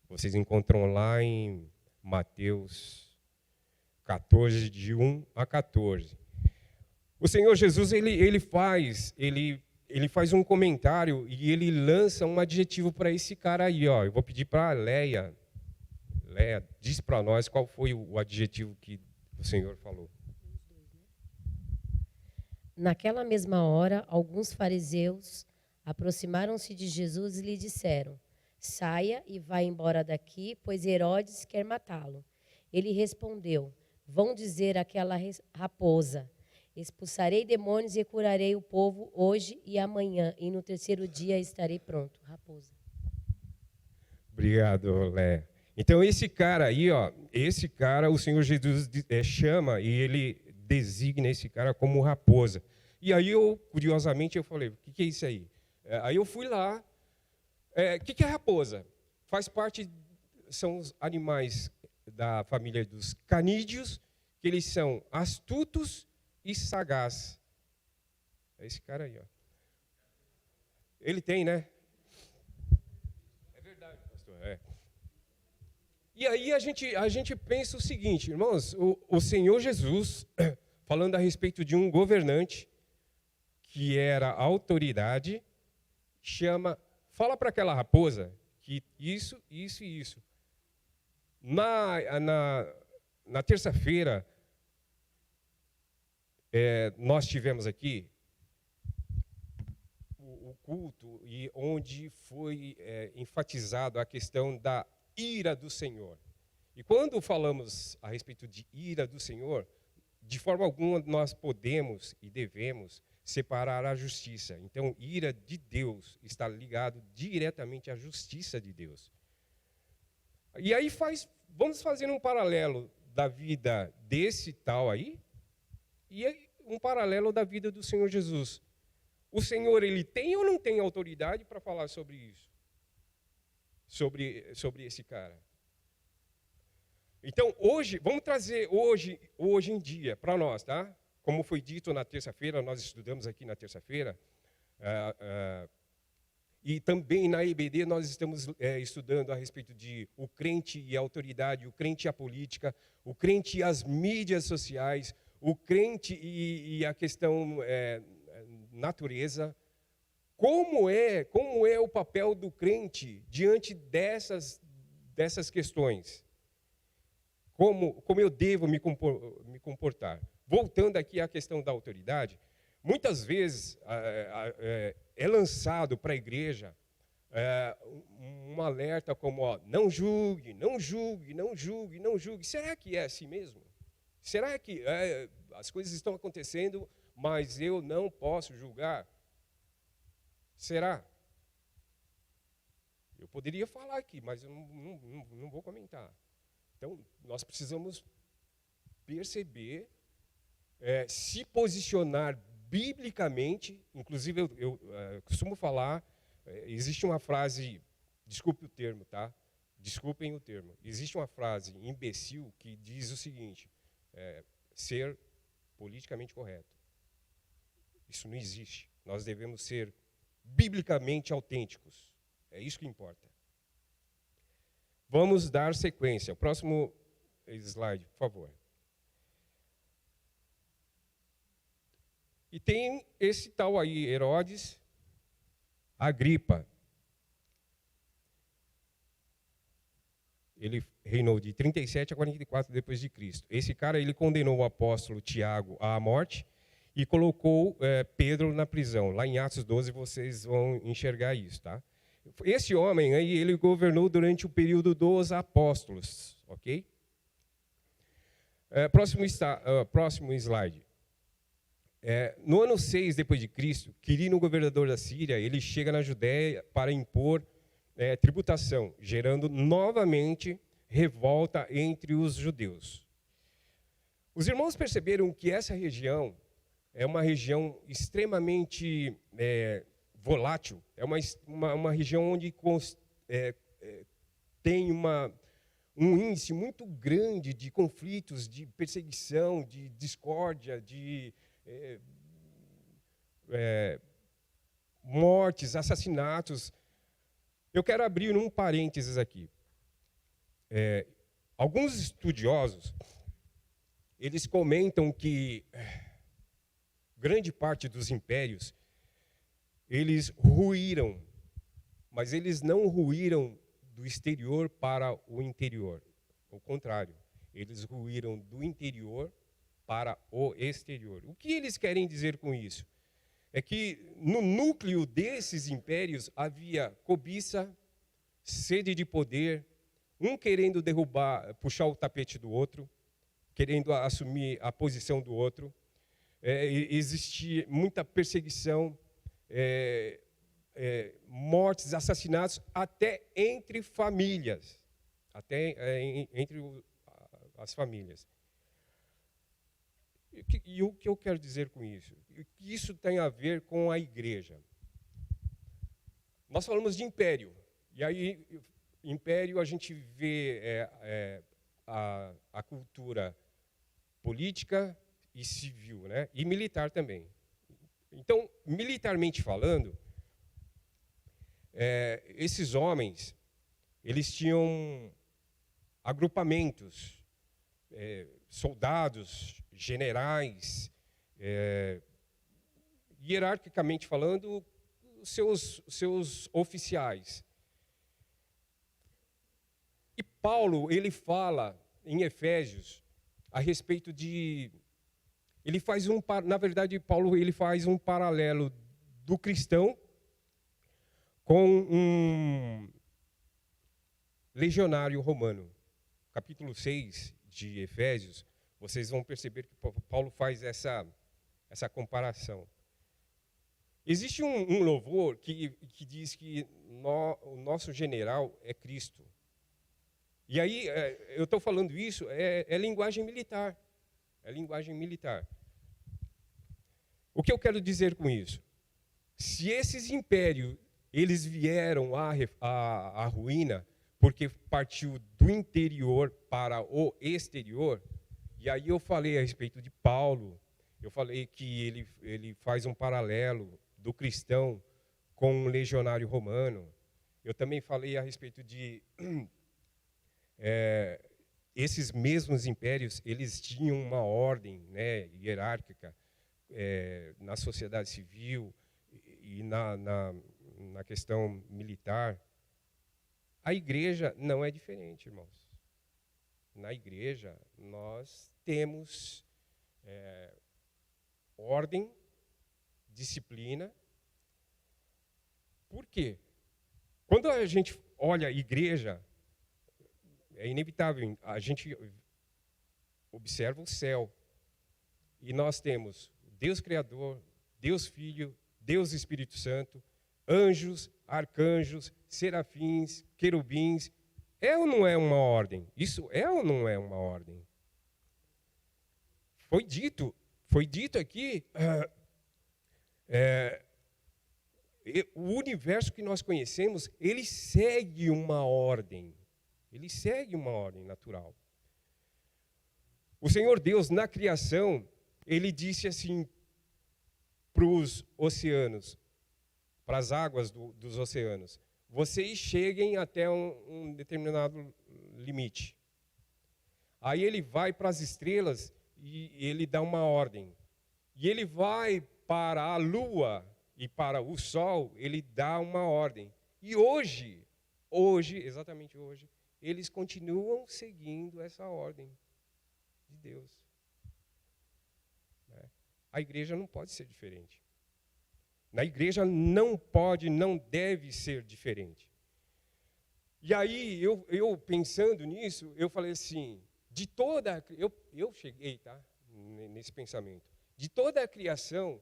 Vocês encontram lá em Mateus 14, de 1 a 14. O Senhor Jesus, ele faz um comentário e ele lança um adjetivo para esse cara aí, ó. Eu vou pedir para a Leia. Leia, diz para nós qual foi o adjetivo que o Senhor falou. Naquela mesma hora, alguns fariseus aproximaram-se de Jesus e lhe disseram: saia e vá embora daqui, pois Herodes quer matá-lo. Ele respondeu: vão dizer àquela raposa: expulsarei demônios e curarei o povo hoje e amanhã, e no terceiro dia estarei pronto. Raposa. Obrigado, Léa. Então, esse cara aí, ó, o Senhor Jesus chama e ele designa esse cara como raposa. E aí, curiosamente, eu falei, o que é isso aí? Aí eu fui lá. O que é raposa? Faz parte, são os animais da família dos canídeos, que eles são astutos e sagazes. É esse cara aí, ó. Ele tem, né? É verdade, pastor. E aí a gente pensa o seguinte, irmãos, o Senhor Jesus, falando a respeito de um governante que era autoridade, fala para aquela raposa que isso e isso. Na terça-feira, nós tivemos aqui o culto e onde foi enfatizado a questão da ira do Senhor. E quando falamos a respeito de ira do Senhor, de forma alguma nós podemos e devemos separar a justiça. Então, ira de Deus está ligado diretamente à justiça de Deus. E aí vamos fazer um paralelo da vida desse tal aí e um paralelo da vida do Senhor Jesus. O Senhor, ele tem ou não tem autoridade para falar sobre isso? Sobre esse cara. Então, vamos trazer hoje em dia para nós, tá? Como foi dito na terça-feira, nós estudamos aqui na terça-feira, e também na EBD nós estamos estudando a respeito de o crente e a autoridade, o crente e a política, o crente e as mídias sociais, o crente e a questão natureza. Como é o papel do crente diante dessas questões? Como eu devo me comportar? Voltando aqui à questão da autoridade, muitas vezes é lançado para a igreja um alerta como, ó, não julgue, não julgue, não julgue, não julgue. Será que é assim mesmo? Será que as coisas estão acontecendo, mas eu não posso julgar? Será? Eu poderia falar aqui, mas eu não vou comentar. Então, nós precisamos perceber, se posicionar biblicamente. Inclusive, eu costumo falar, existe uma frase, desculpe o termo, tá? Desculpem o termo. Existe uma frase imbecil que diz o seguinte, ser politicamente correto. Isso não existe. Nós devemos ser biblicamente autênticos. É isso que importa. Vamos dar sequência. O próximo slide, por favor. E tem esse tal aí, Herodes Agripa. Ele reinou de 37 a 44 depois de Cristo. Esse cara, ele condenou o apóstolo Tiago à morte e colocou Pedro na prisão. Lá em Atos 12 vocês vão enxergar isso, tá? Esse homem aí, ele governou durante o período dos apóstolos, ok? Próximo slide. No ano 6 depois de Cristo, Quirino, governador da Síria, ele chega na Judéia para impor tributação, gerando novamente revolta entre os judeus. Os irmãos perceberam que essa região é uma região extremamente volátil, é uma região onde tem um índice muito grande de conflitos, de perseguição, de discórdia, de mortes, assassinatos. Eu quero abrir um parênteses aqui. Alguns estudiosos, eles comentam que grande parte dos impérios, eles ruíram, mas eles não ruíram do exterior para o interior. Ao contrário, eles ruíram do interior para o exterior. O que eles querem dizer com isso? É que no núcleo desses impérios havia cobiça, sede de poder, um querendo derrubar, puxar o tapete do outro, querendo assumir a posição do outro. Existia muita perseguição, mortes, assassinatos, até entre famílias, entre as famílias. E o que eu quero dizer com isso? Que isso tem a ver com a igreja. Nós falamos de império, e aí, império, a gente vê a cultura política e civil, né? E militar também. Então, militarmente falando, esses homens, eles tinham agrupamentos, soldados, generais, hierarquicamente falando, seus oficiais. E Paulo, ele fala em Efésios a respeito de... na verdade, Paulo ele faz um paralelo do cristão com um legionário romano. Capítulo 6 de Efésios, vocês vão perceber que Paulo faz essa comparação. Existe um louvor que diz que o nosso general é Cristo. E aí, eu estou falando isso, é linguagem militar. É linguagem militar. O que eu quero dizer com isso? Se esses impérios, eles vieram à ruína, porque partiu do interior para o exterior, e aí eu falei a respeito de Paulo, eu falei que ele faz um paralelo do cristão com um legionário romano. Eu também falei a respeito de... esses mesmos impérios, eles tinham uma ordem, né, hierárquica na sociedade civil e na questão militar. A igreja não é diferente, irmãos. Na igreja, nós temos ordem, disciplina. Por quê? Quando a gente olha a igreja, é inevitável, a gente observa o céu. E nós temos Deus Criador, Deus Filho, Deus Espírito Santo, anjos, arcanjos, serafins, querubins. É ou não é uma ordem? Isso é ou não é uma ordem? Foi dito aqui, o universo que nós conhecemos, ele segue uma ordem. Ele segue uma ordem natural. O Senhor Deus, na criação, ele disse assim para os oceanos, para as águas dos oceanos: vocês cheguem até um determinado limite. Aí ele vai para as estrelas e ele dá uma ordem. E ele vai para a lua e para o sol, ele dá uma ordem. E hoje, exatamente hoje, eles continuam seguindo essa ordem de Deus. A igreja não pode ser diferente. Na igreja não pode, não deve ser diferente. E aí, eu pensando nisso, eu falei assim, eu cheguei, nesse pensamento, de toda a criação,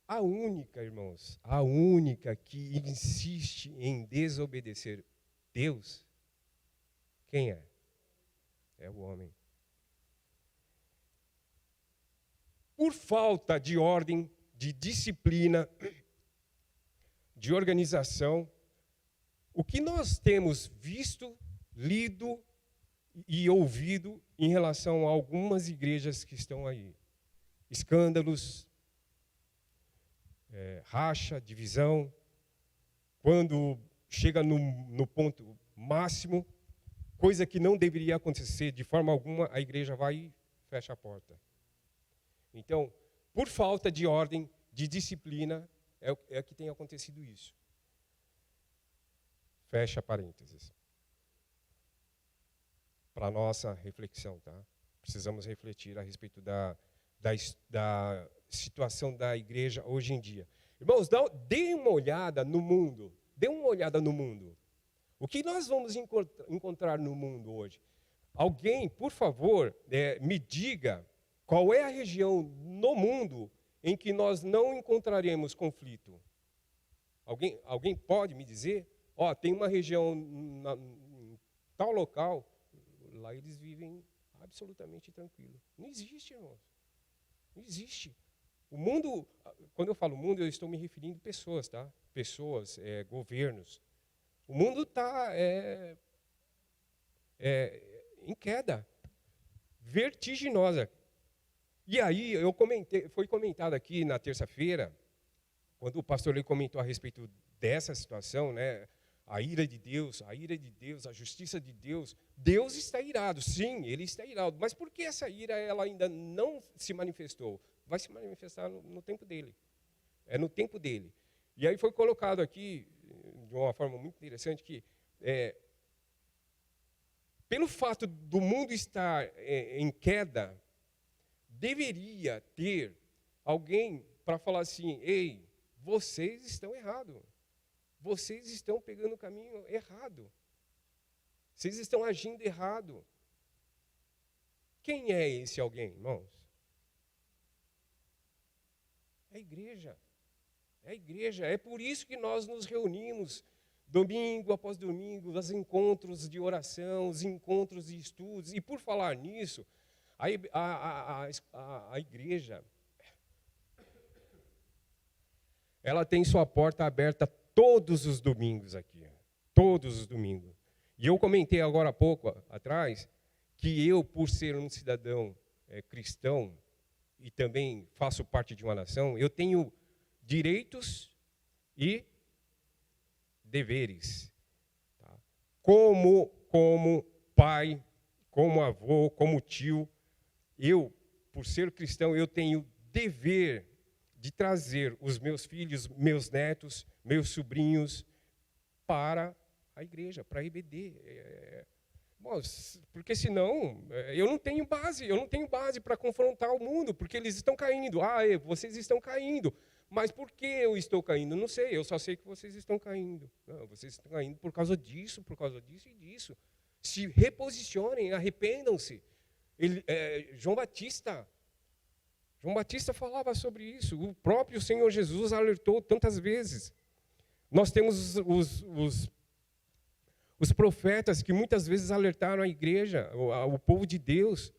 a única, irmãos, a única que insiste em desobedecer Deus, quem é? É o homem. Por falta de ordem, de disciplina, de organização, o que nós temos visto, lido e ouvido em relação a algumas igrejas que estão aí. Escândalos, racha, divisão. Quando chega no ponto máximo, coisa que não deveria acontecer de forma alguma, a igreja vai e fecha a porta. Então, por falta de ordem, de disciplina, é que tem acontecido isso. Fecha parênteses. Para nossa reflexão, tá? Precisamos refletir a respeito da situação da igreja hoje em dia. Irmãos, dê uma olhada no mundo. Dê uma olhada no mundo. O que nós vamos encontrar no mundo hoje? Alguém, por favor, me diga qual é a região no mundo em que nós não encontraremos conflito. Alguém pode me dizer? Tem uma região em tal local, lá eles vivem absolutamente tranquilo. Não existe, irmãos. Não existe. O mundo, quando eu falo mundo, eu estou me referindo a pessoas, tá? Pessoas, governos. O mundo está em queda vertiginosa. E aí, foi comentado aqui na terça-feira, quando o pastor Lê comentou a respeito dessa situação, né? A ira de Deus, a justiça de Deus. Deus está irado, sim, ele está irado. Mas por que essa ira ela ainda não se manifestou? Vai se manifestar no tempo dele. É no tempo dele. E aí foi colocado aqui, de uma forma muito interessante, que pelo fato do mundo estar em queda, deveria ter alguém para falar assim: ei, vocês estão errados. Vocês estão pegando o caminho errado. Vocês estão agindo errado. Quem é esse alguém, irmãos? É a igreja. É a igreja. É por isso que nós nos reunimos domingo após domingo, os encontros de oração, os encontros de estudos. E por falar nisso, a igreja, ela tem sua porta aberta todos os domingos aqui. Todos os domingos. E eu comentei agora há pouco atrás que eu, por ser um cidadão cristão e também faço parte de uma nação, eu tenho direitos e deveres. Tá? Como pai, como avô, como tio, eu, por ser cristão, eu tenho dever de trazer os meus filhos, meus netos, meus sobrinhos para a igreja, para a IBD. Porque senão eu não tenho base para confrontar o mundo, porque eles estão caindo. Vocês estão caindo. Mas por que eu estou caindo? Não sei, eu só sei que vocês estão caindo. Não, vocês estão caindo por causa disso e disso. Se reposicionem, arrependam-se. João Batista falava sobre isso. O próprio Senhor Jesus alertou tantas vezes. Nós temos os profetas que muitas vezes alertaram a igreja, o povo de Deus.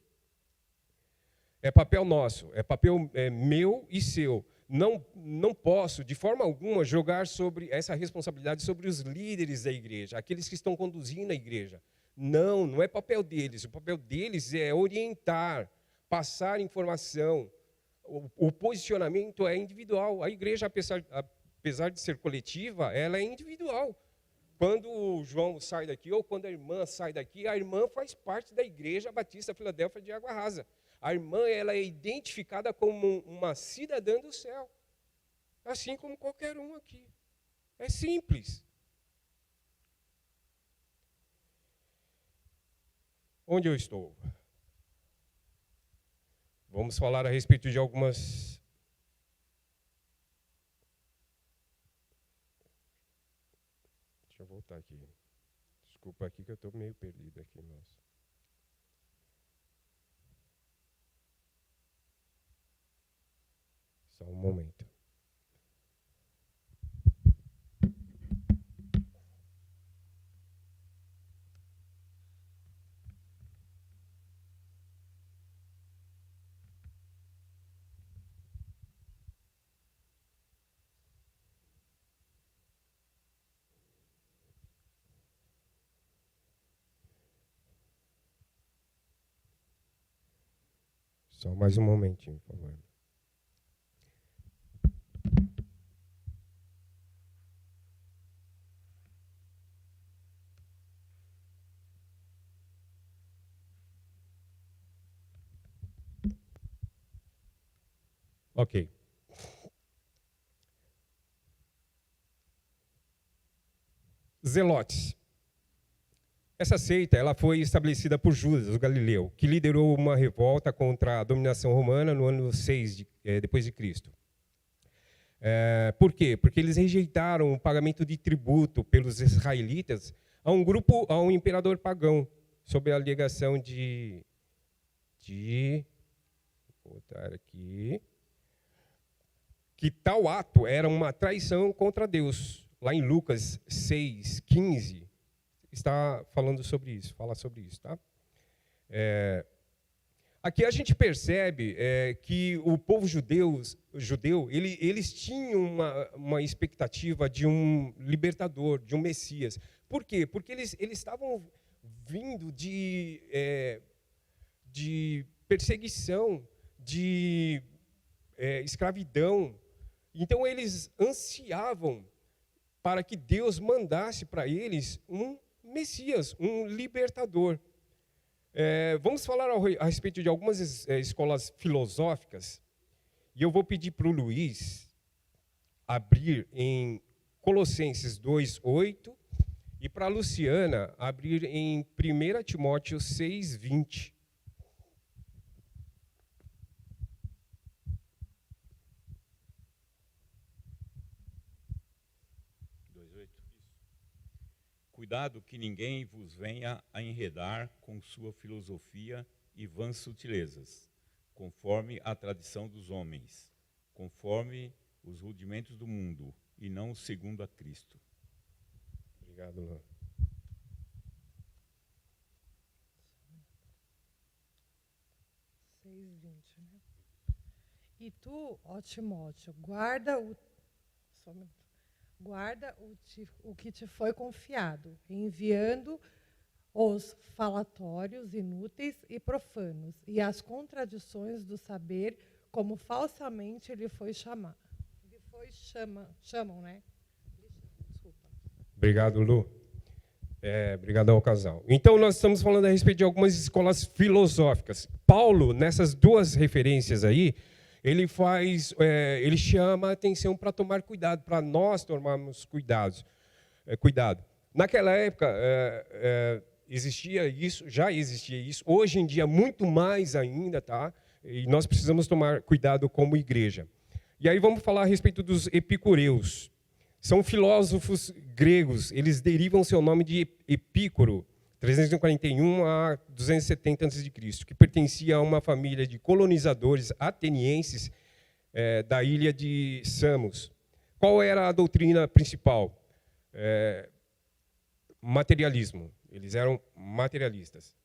É papel nosso, é papel meu e seu. Não posso, de forma alguma, jogar sobre essa responsabilidade sobre os líderes da igreja, aqueles que estão conduzindo a igreja. Não é papel deles. O papel deles é orientar, passar informação. O posicionamento é individual. A igreja, apesar de ser coletiva, ela é individual. Quando o João sai daqui, ou quando a irmã sai daqui, a irmã faz parte da Igreja Batista Filadélfia de Água Rasa. A irmã ela é identificada como uma cidadã do céu, assim como qualquer um aqui. É simples. Onde eu estou? Vamos falar a respeito de algumas... Deixa eu voltar aqui. Desculpa aqui que eu estou meio perdido aqui, irmãos. Só um momento. Só mais um momentinho, por favor. Ok. Zelotes. Essa seita ela foi estabelecida por Judas, o Galileu, que liderou uma revolta contra a dominação romana no ano 6 depois de Cristo. Por quê? Porque eles rejeitaram o pagamento de tributo pelos israelitas a um imperador pagão, sob a alegação de vou botar aqui, que tal ato era uma traição contra Deus. Lá em Lucas 6:15, está falando sobre isso, fala sobre isso, tá? Aqui a gente percebe que o povo judeu, eles tinham uma expectativa de um libertador, de um Messias. Por quê? Porque eles estavam vindo de perseguição, de escravidão. Então eles ansiavam para que Deus mandasse para eles um Messias, um libertador. Vamos falar a respeito de algumas escolas filosóficas, e eu vou pedir para o Luiz abrir em Colossenses 2:8 e para a Luciana abrir em 1 Timóteo 6:20. Cuidado que ninguém vos venha a enredar com sua filosofia e vãs sutilezas, conforme a tradição dos homens, conforme os rudimentos do mundo, e não segundo a Cristo. Obrigado, Luan. E tu, ó Timóteo, guarda o que te foi confiado, enviando os falatórios inúteis e profanos, e as contradições do saber, como falsamente lhe foi chamado. Chamam, né? Desculpa. Obrigado, Lu. Obrigado ao casal. Então, nós estamos falando a respeito de algumas escolas filosóficas. Paulo, nessas duas referências aí, ele chama a atenção para tomar cuidado, para nós tomarmos cuidado. Naquela época, já existia isso, hoje em dia muito mais ainda, tá? E nós precisamos tomar cuidado como igreja. E aí vamos falar a respeito dos epicureus. São filósofos gregos, eles derivam seu nome de Epícoro, 341 a 270 a.C., que pertencia a uma família de colonizadores atenienses da ilha de Samos. Qual era a doutrina principal? Materialismo. Eles eram materialistas.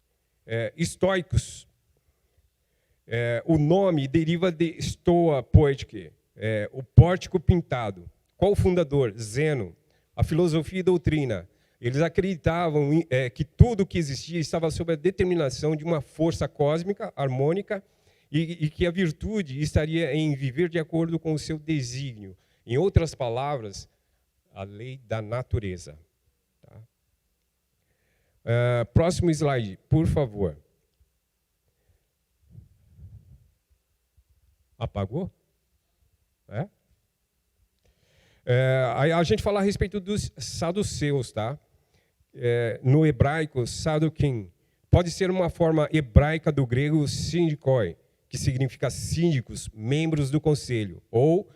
Estoicos. O nome deriva de stoa poetique, o pórtico pintado. Qual o fundador? Zeno. A filosofia e doutrina. Eles acreditavam que tudo que existia estava sob a determinação de uma força cósmica, harmônica, e que a virtude estaria em viver de acordo com o seu desígnio. Em outras palavras, a lei da natureza. Tá? Próximo slide, por favor. Apagou? A gente fala a respeito dos saduceus, tá? No hebraico, saduquim, pode ser uma forma hebraica do grego syndikoi, que significa síndicos, membros do conselho, ou,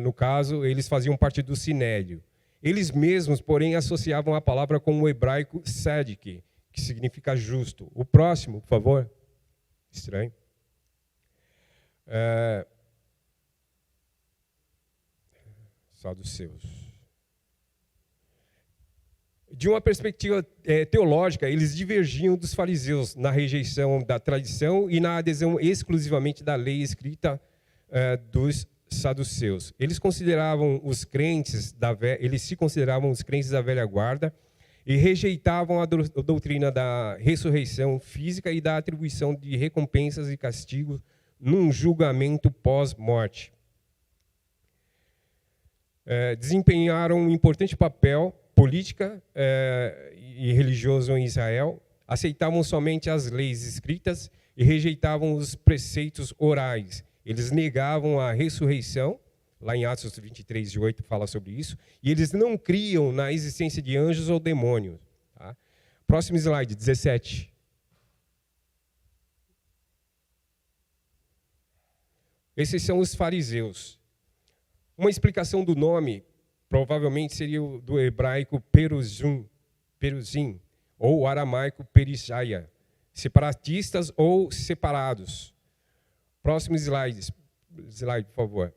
no caso, eles faziam parte do sinédrio. Eles mesmos, porém, associavam a palavra com o hebraico sadik, que significa justo. O próximo, por favor. Estranho. Saduceus. De uma perspectiva teológica, eles divergiam dos fariseus na rejeição da tradição e na adesão exclusivamente da lei escrita dos saduceus. Eles se consideravam os crentes da velha guarda e rejeitavam a doutrina da ressurreição física e da atribuição de recompensas e castigos num julgamento pós-morte. Desempenharam um importante papel política e religioso em Israel, aceitavam somente as leis escritas e rejeitavam os preceitos orais. Eles negavam a ressurreição, lá em Atos 23:8 fala sobre isso, e eles não criam na existência de anjos ou demônios. Tá? Próximo slide, 17. Esses são os fariseus. Uma explicação do nome provavelmente seria do hebraico peruzim, ou aramaico perishaia, separatistas ou separados. Próximo slide, por favor.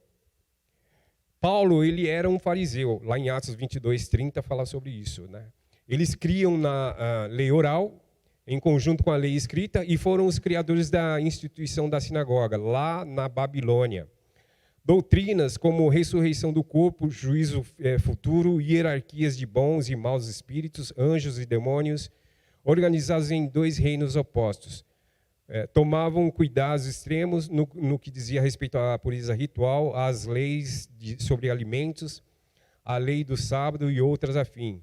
Paulo, ele era um fariseu. Lá em Atos 22:30 fala sobre isso. Né? Eles criam na lei oral, em conjunto com a lei escrita, e foram os criadores da instituição da sinagoga, lá na Babilônia. Doutrinas como ressurreição do corpo, juízo futuro, hierarquias de bons e maus espíritos, anjos e demônios, organizados em dois reinos opostos. Tomavam cuidados extremos no que dizia respeito à pureza ritual, às leis sobre alimentos, à lei do sábado e outras afim.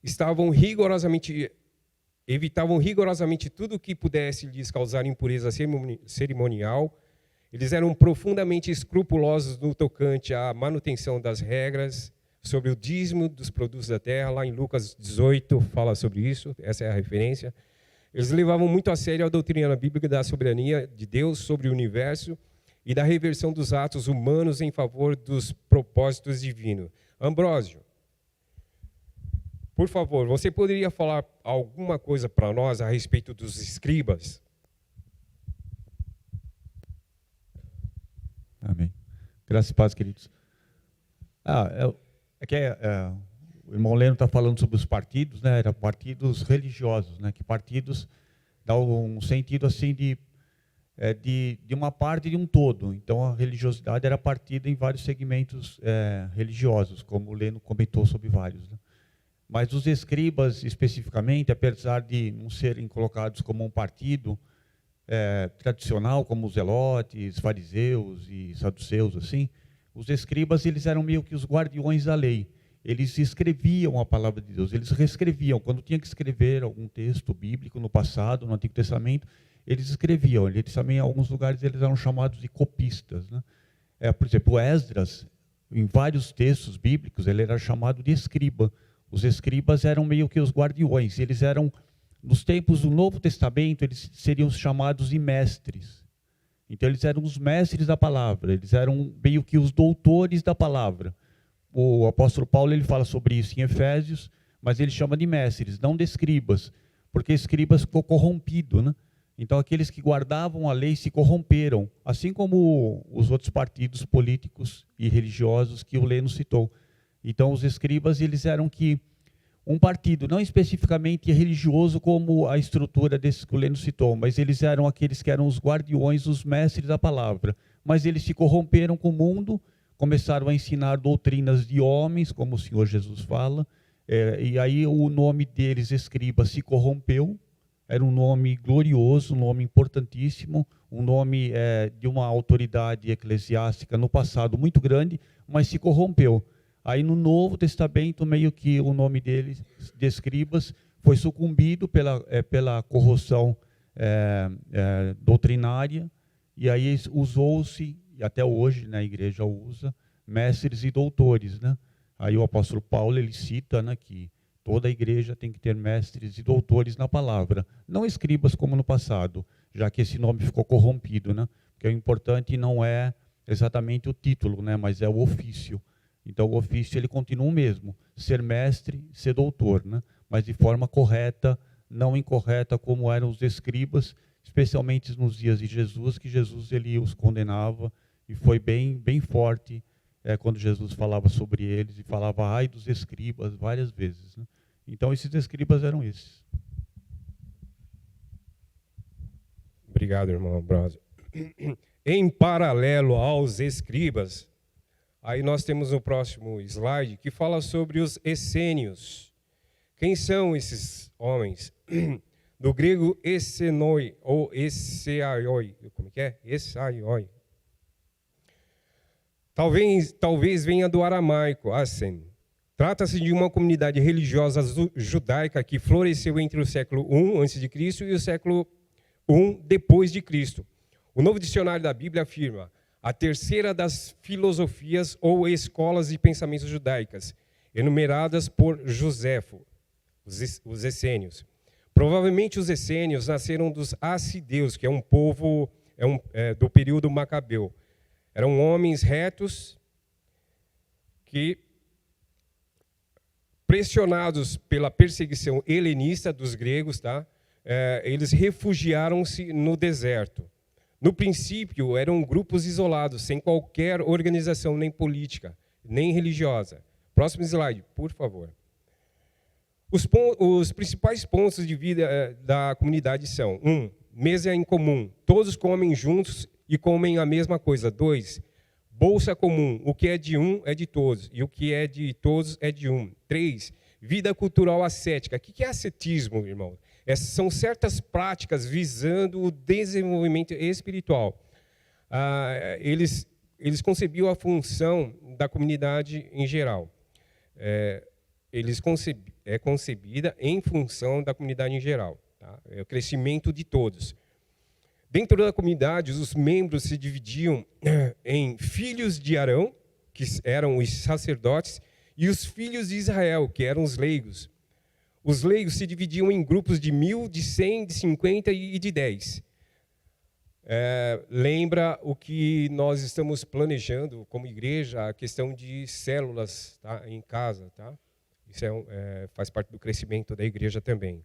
Evitavam rigorosamente tudo que pudesse lhes causar impureza cerimonial. Eles eram profundamente escrupulosos no tocante à manutenção das regras sobre o dízimo dos produtos da terra. Lá em Lucas 18 fala sobre isso, essa é a referência. Eles levavam muito a sério a doutrina bíblica da soberania de Deus sobre o universo e da reversão dos atos humanos em favor dos propósitos divinos. Ambrósio, por favor, você poderia falar alguma coisa para nós a respeito dos escribas? Amém. Graças e paz, queridos. O irmão Leno está falando sobre os partidos, né? Eram partidos religiosos, né? Que partidos dá um sentido assim de uma parte de um todo. Então a religiosidade era partida em vários segmentos religiosos, como o Leno comentou sobre vários. Né? Mas os escribas especificamente, apesar de não serem colocados como um partido tradicional, como os zelotes, fariseus e saduceus, assim, os escribas eles eram meio que os guardiões da lei. Eles escreviam a palavra de Deus, eles reescreviam. Quando tinha que escrever algum texto bíblico no passado, no Antigo Testamento, eles escreviam. Eles também, em alguns lugares, eles eram chamados de copistas. Né? Por exemplo, Esdras, em vários textos bíblicos, ele era chamado de escriba. Os escribas eram meio que os guardiões. Eles eram, nos tempos do Novo Testamento, eles seriam chamados de mestres. Então, eles eram os mestres da palavra, eles eram meio que os doutores da palavra. O apóstolo Paulo ele fala sobre isso em Efésios, mas ele chama de mestres, não de escribas, porque escribas ficou corrompido, né? Então, aqueles que guardavam a lei se corromperam, assim como os outros partidos políticos e religiosos que o Leno citou. Então, os escribas eles eram que um partido, não especificamente religioso como a estrutura desse que o Leno citou, mas eles eram aqueles que eram os guardiões, os mestres da palavra. Mas eles se corromperam com o mundo, começaram a ensinar doutrinas de homens, como o Senhor Jesus fala, e aí o nome deles, escriba, se corrompeu. Era um nome glorioso, um nome importantíssimo, um nome de uma autoridade eclesiástica no passado muito grande, mas se corrompeu. Aí no Novo Testamento, meio que o nome deles, de escribas, foi sucumbido pela corrosão doutrinária, e aí usou-se, e até hoje a igreja usa, mestres e doutores. Né? Aí o apóstolo Paulo ele cita, né, que toda a igreja tem que ter mestres e doutores na palavra, não escribas como no passado, já que esse nome ficou corrompido, né? Porque o importante não é exatamente o título, né, mas é o ofício. Então, o ofício ele continua o mesmo, ser mestre, ser doutor, né? Mas de forma correta, não incorreta, como eram os escribas, especialmente nos dias de Jesus, que Jesus ele os condenava, e foi bem forte quando Jesus falava sobre eles, e falava, ai dos escribas, várias vezes. Né? Então, esses escribas eram esses. Obrigado, irmão Ambrosio. Em paralelo aos escribas, aí nós temos no próximo slide, que fala sobre os essênios. Quem são esses homens? No grego, essenoi, ou essaioi. Como que é? Essaioi. Talvez venha do aramaico, asen. Trata-se de uma comunidade religiosa judaica que floresceu entre o século I a.C. e o século I depois de Cristo. O Novo Dicionário da Bíblia afirma a terceira das filosofias ou escolas de pensamento judaicas, enumeradas por Joséfo, os essênios. Provavelmente os essênios nasceram dos assideus, que é um povo do período macabeu. Eram homens retos que, pressionados pela perseguição helenista dos gregos, tá? Eles refugiaram-se no deserto. No princípio, eram grupos isolados, sem qualquer organização, nem política, nem religiosa. Próximo slide, por favor. Os principais pontos de vida da comunidade são: 1, mesa em comum, todos comem juntos e comem a mesma coisa. 2, bolsa comum, o que é de um é de todos, e o que é de todos é de um. 3, vida cultural ascética. O que é ascetismo, irmão? São certas práticas visando o desenvolvimento espiritual. Eles concebiam a função da comunidade em geral. É concebida em função da comunidade em geral. Tá? É o crescimento de todos. Dentro da comunidade, os membros se dividiam em filhos de Arão, que eram os sacerdotes, e os filhos de Israel, que eram os leigos. Os leigos se dividiam em grupos de 1.000, de 100, de 50 e de 10. Lembra o que nós estamos planejando como igreja, a questão de células, tá, em casa. Tá? Isso faz parte do crescimento da igreja também.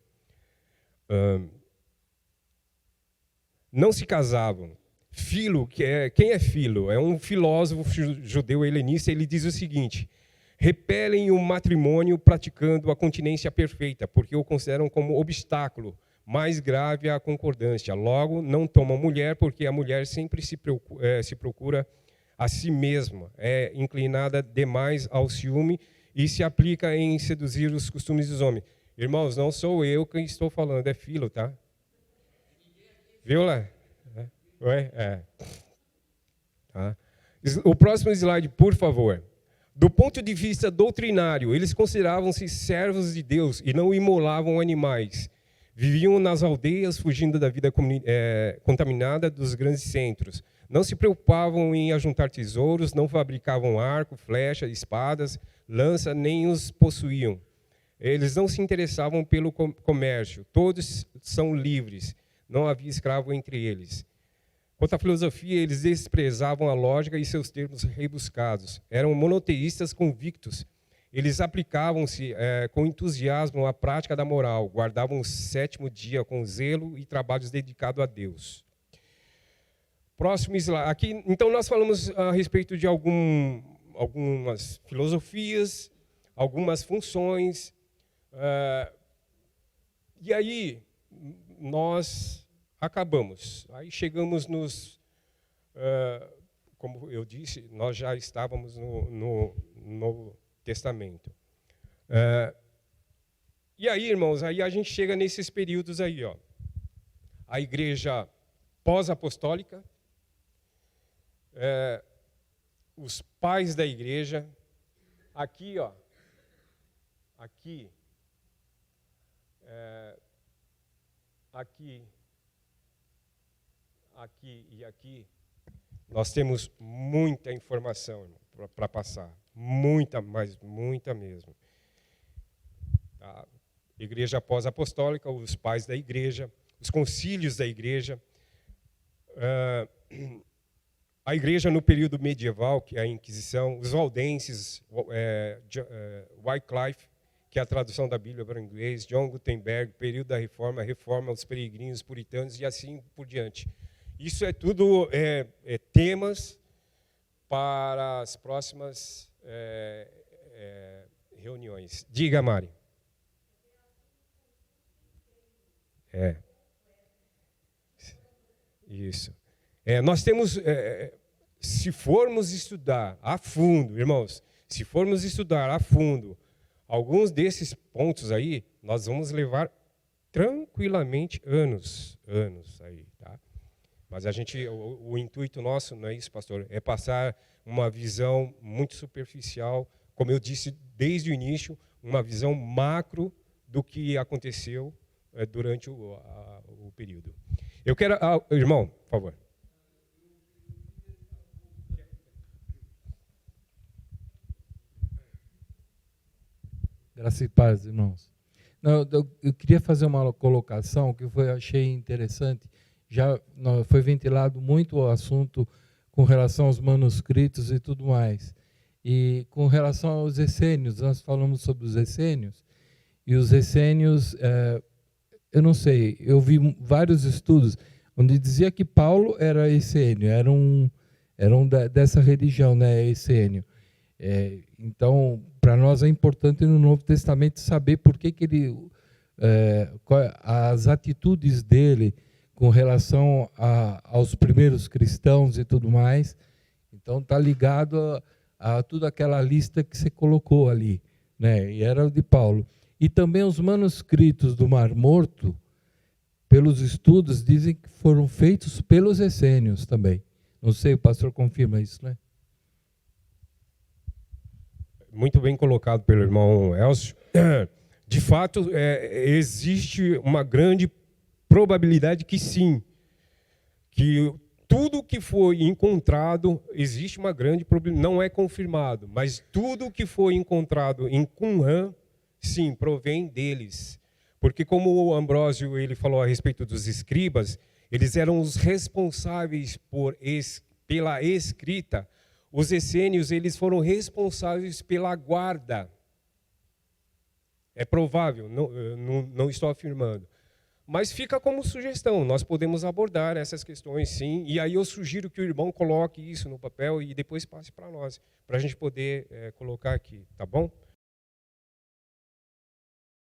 Não se casavam. Filo, quem é Filo? É um filósofo judeu helenista. Ele diz o seguinte: repelem o matrimônio praticando a continência perfeita, porque o consideram como obstáculo mais grave à concordância. Logo, não tomam mulher, porque a mulher sempre se procura a si mesma, é inclinada demais ao ciúme e se aplica em seduzir os costumes dos homens. Irmãos, não sou eu quem estou falando, é Filo, tá? Viu lá? Tá. O próximo slide, por favor. Do ponto de vista doutrinário, eles consideravam-se servos de Deus e não imolavam animais. Viviam nas aldeias, fugindo da vida contaminada dos grandes centros. Não se preocupavam em ajuntar tesouros, não fabricavam arco, flecha, espadas, lança, nem os possuíam. Eles não se interessavam pelo comércio. Todos são livres. Não havia escravo entre eles. Quanto à filosofia, eles desprezavam a lógica e seus termos rebuscados. Eram monoteístas convictos. Eles aplicavam-se com entusiasmo à prática da moral, guardavam o 7º dia com zelo e trabalhos dedicados a Deus. Próximo slide. Aqui, então, nós falamos a respeito de algumas filosofias, algumas funções. E aí, nós acabamos. Aí chegamos como eu disse, nós já estávamos no Novo Testamento. E aí, irmãos, aí a gente chega nesses períodos aí, ó. A igreja pós-apostólica, os pais da igreja, aqui, ó, aqui e aqui, nós temos muita informação para passar. Muita, mas muita mesmo. A igreja pós-apostólica, os pais da igreja, os concílios da igreja. A igreja no período medieval, que é a Inquisição, os valdenses, Wycliffe, que é a tradução da Bíblia para o inglês, John Gutenberg, período da reforma, reforma aos peregrinos, puritanos e assim por diante. Isso é tudo temas para as próximas reuniões. Diga, Mari. Isso. Nós temos, se formos estudar a fundo, irmãos, se formos estudar a fundo alguns desses pontos aí, nós vamos levar tranquilamente anos aí, tá? Mas o intuito nosso não é isso, pastor, é passar uma visão muito superficial, como eu disse desde o início, uma visão macro do que aconteceu durante o período. Eu quero, irmão, por favor. Graças e paz, irmãos. Não, eu queria fazer uma colocação que achei interessante. Já foi ventilado muito o assunto com relação aos manuscritos e tudo mais. E com relação aos essênios, nós falamos sobre os essênios. E os essênios, eu não sei, eu vi vários estudos onde dizia que Paulo era essênio, era um dessa religião, né, essênio. Então, para nós é importante no Novo Testamento saber por que ele, as atitudes dele com relação aos primeiros cristãos e tudo mais. Então, está ligado a toda aquela lista que você colocou ali, né? E era o de Paulo. E também os manuscritos do Mar Morto, pelos estudos, dizem que foram feitos pelos essênios também. Não sei, o pastor confirma isso, né? Muito bem colocado pelo irmão Elcio. De fato, existe uma grande probabilidade que sim, que tudo que foi encontrado, existe uma grande probabilidade, não é confirmado, mas tudo que foi encontrado em Qumran, sim, provém deles. Porque como o Ambrósio ele falou a respeito dos escribas, eles eram os responsáveis pela escrita. Os essênios, eles foram responsáveis pela guarda. É provável, não estou afirmando. Mas fica como sugestão, nós podemos abordar essas questões sim, e aí eu sugiro que o irmão coloque isso no papel e depois passe para nós, para a gente poder colocar aqui, tá bom?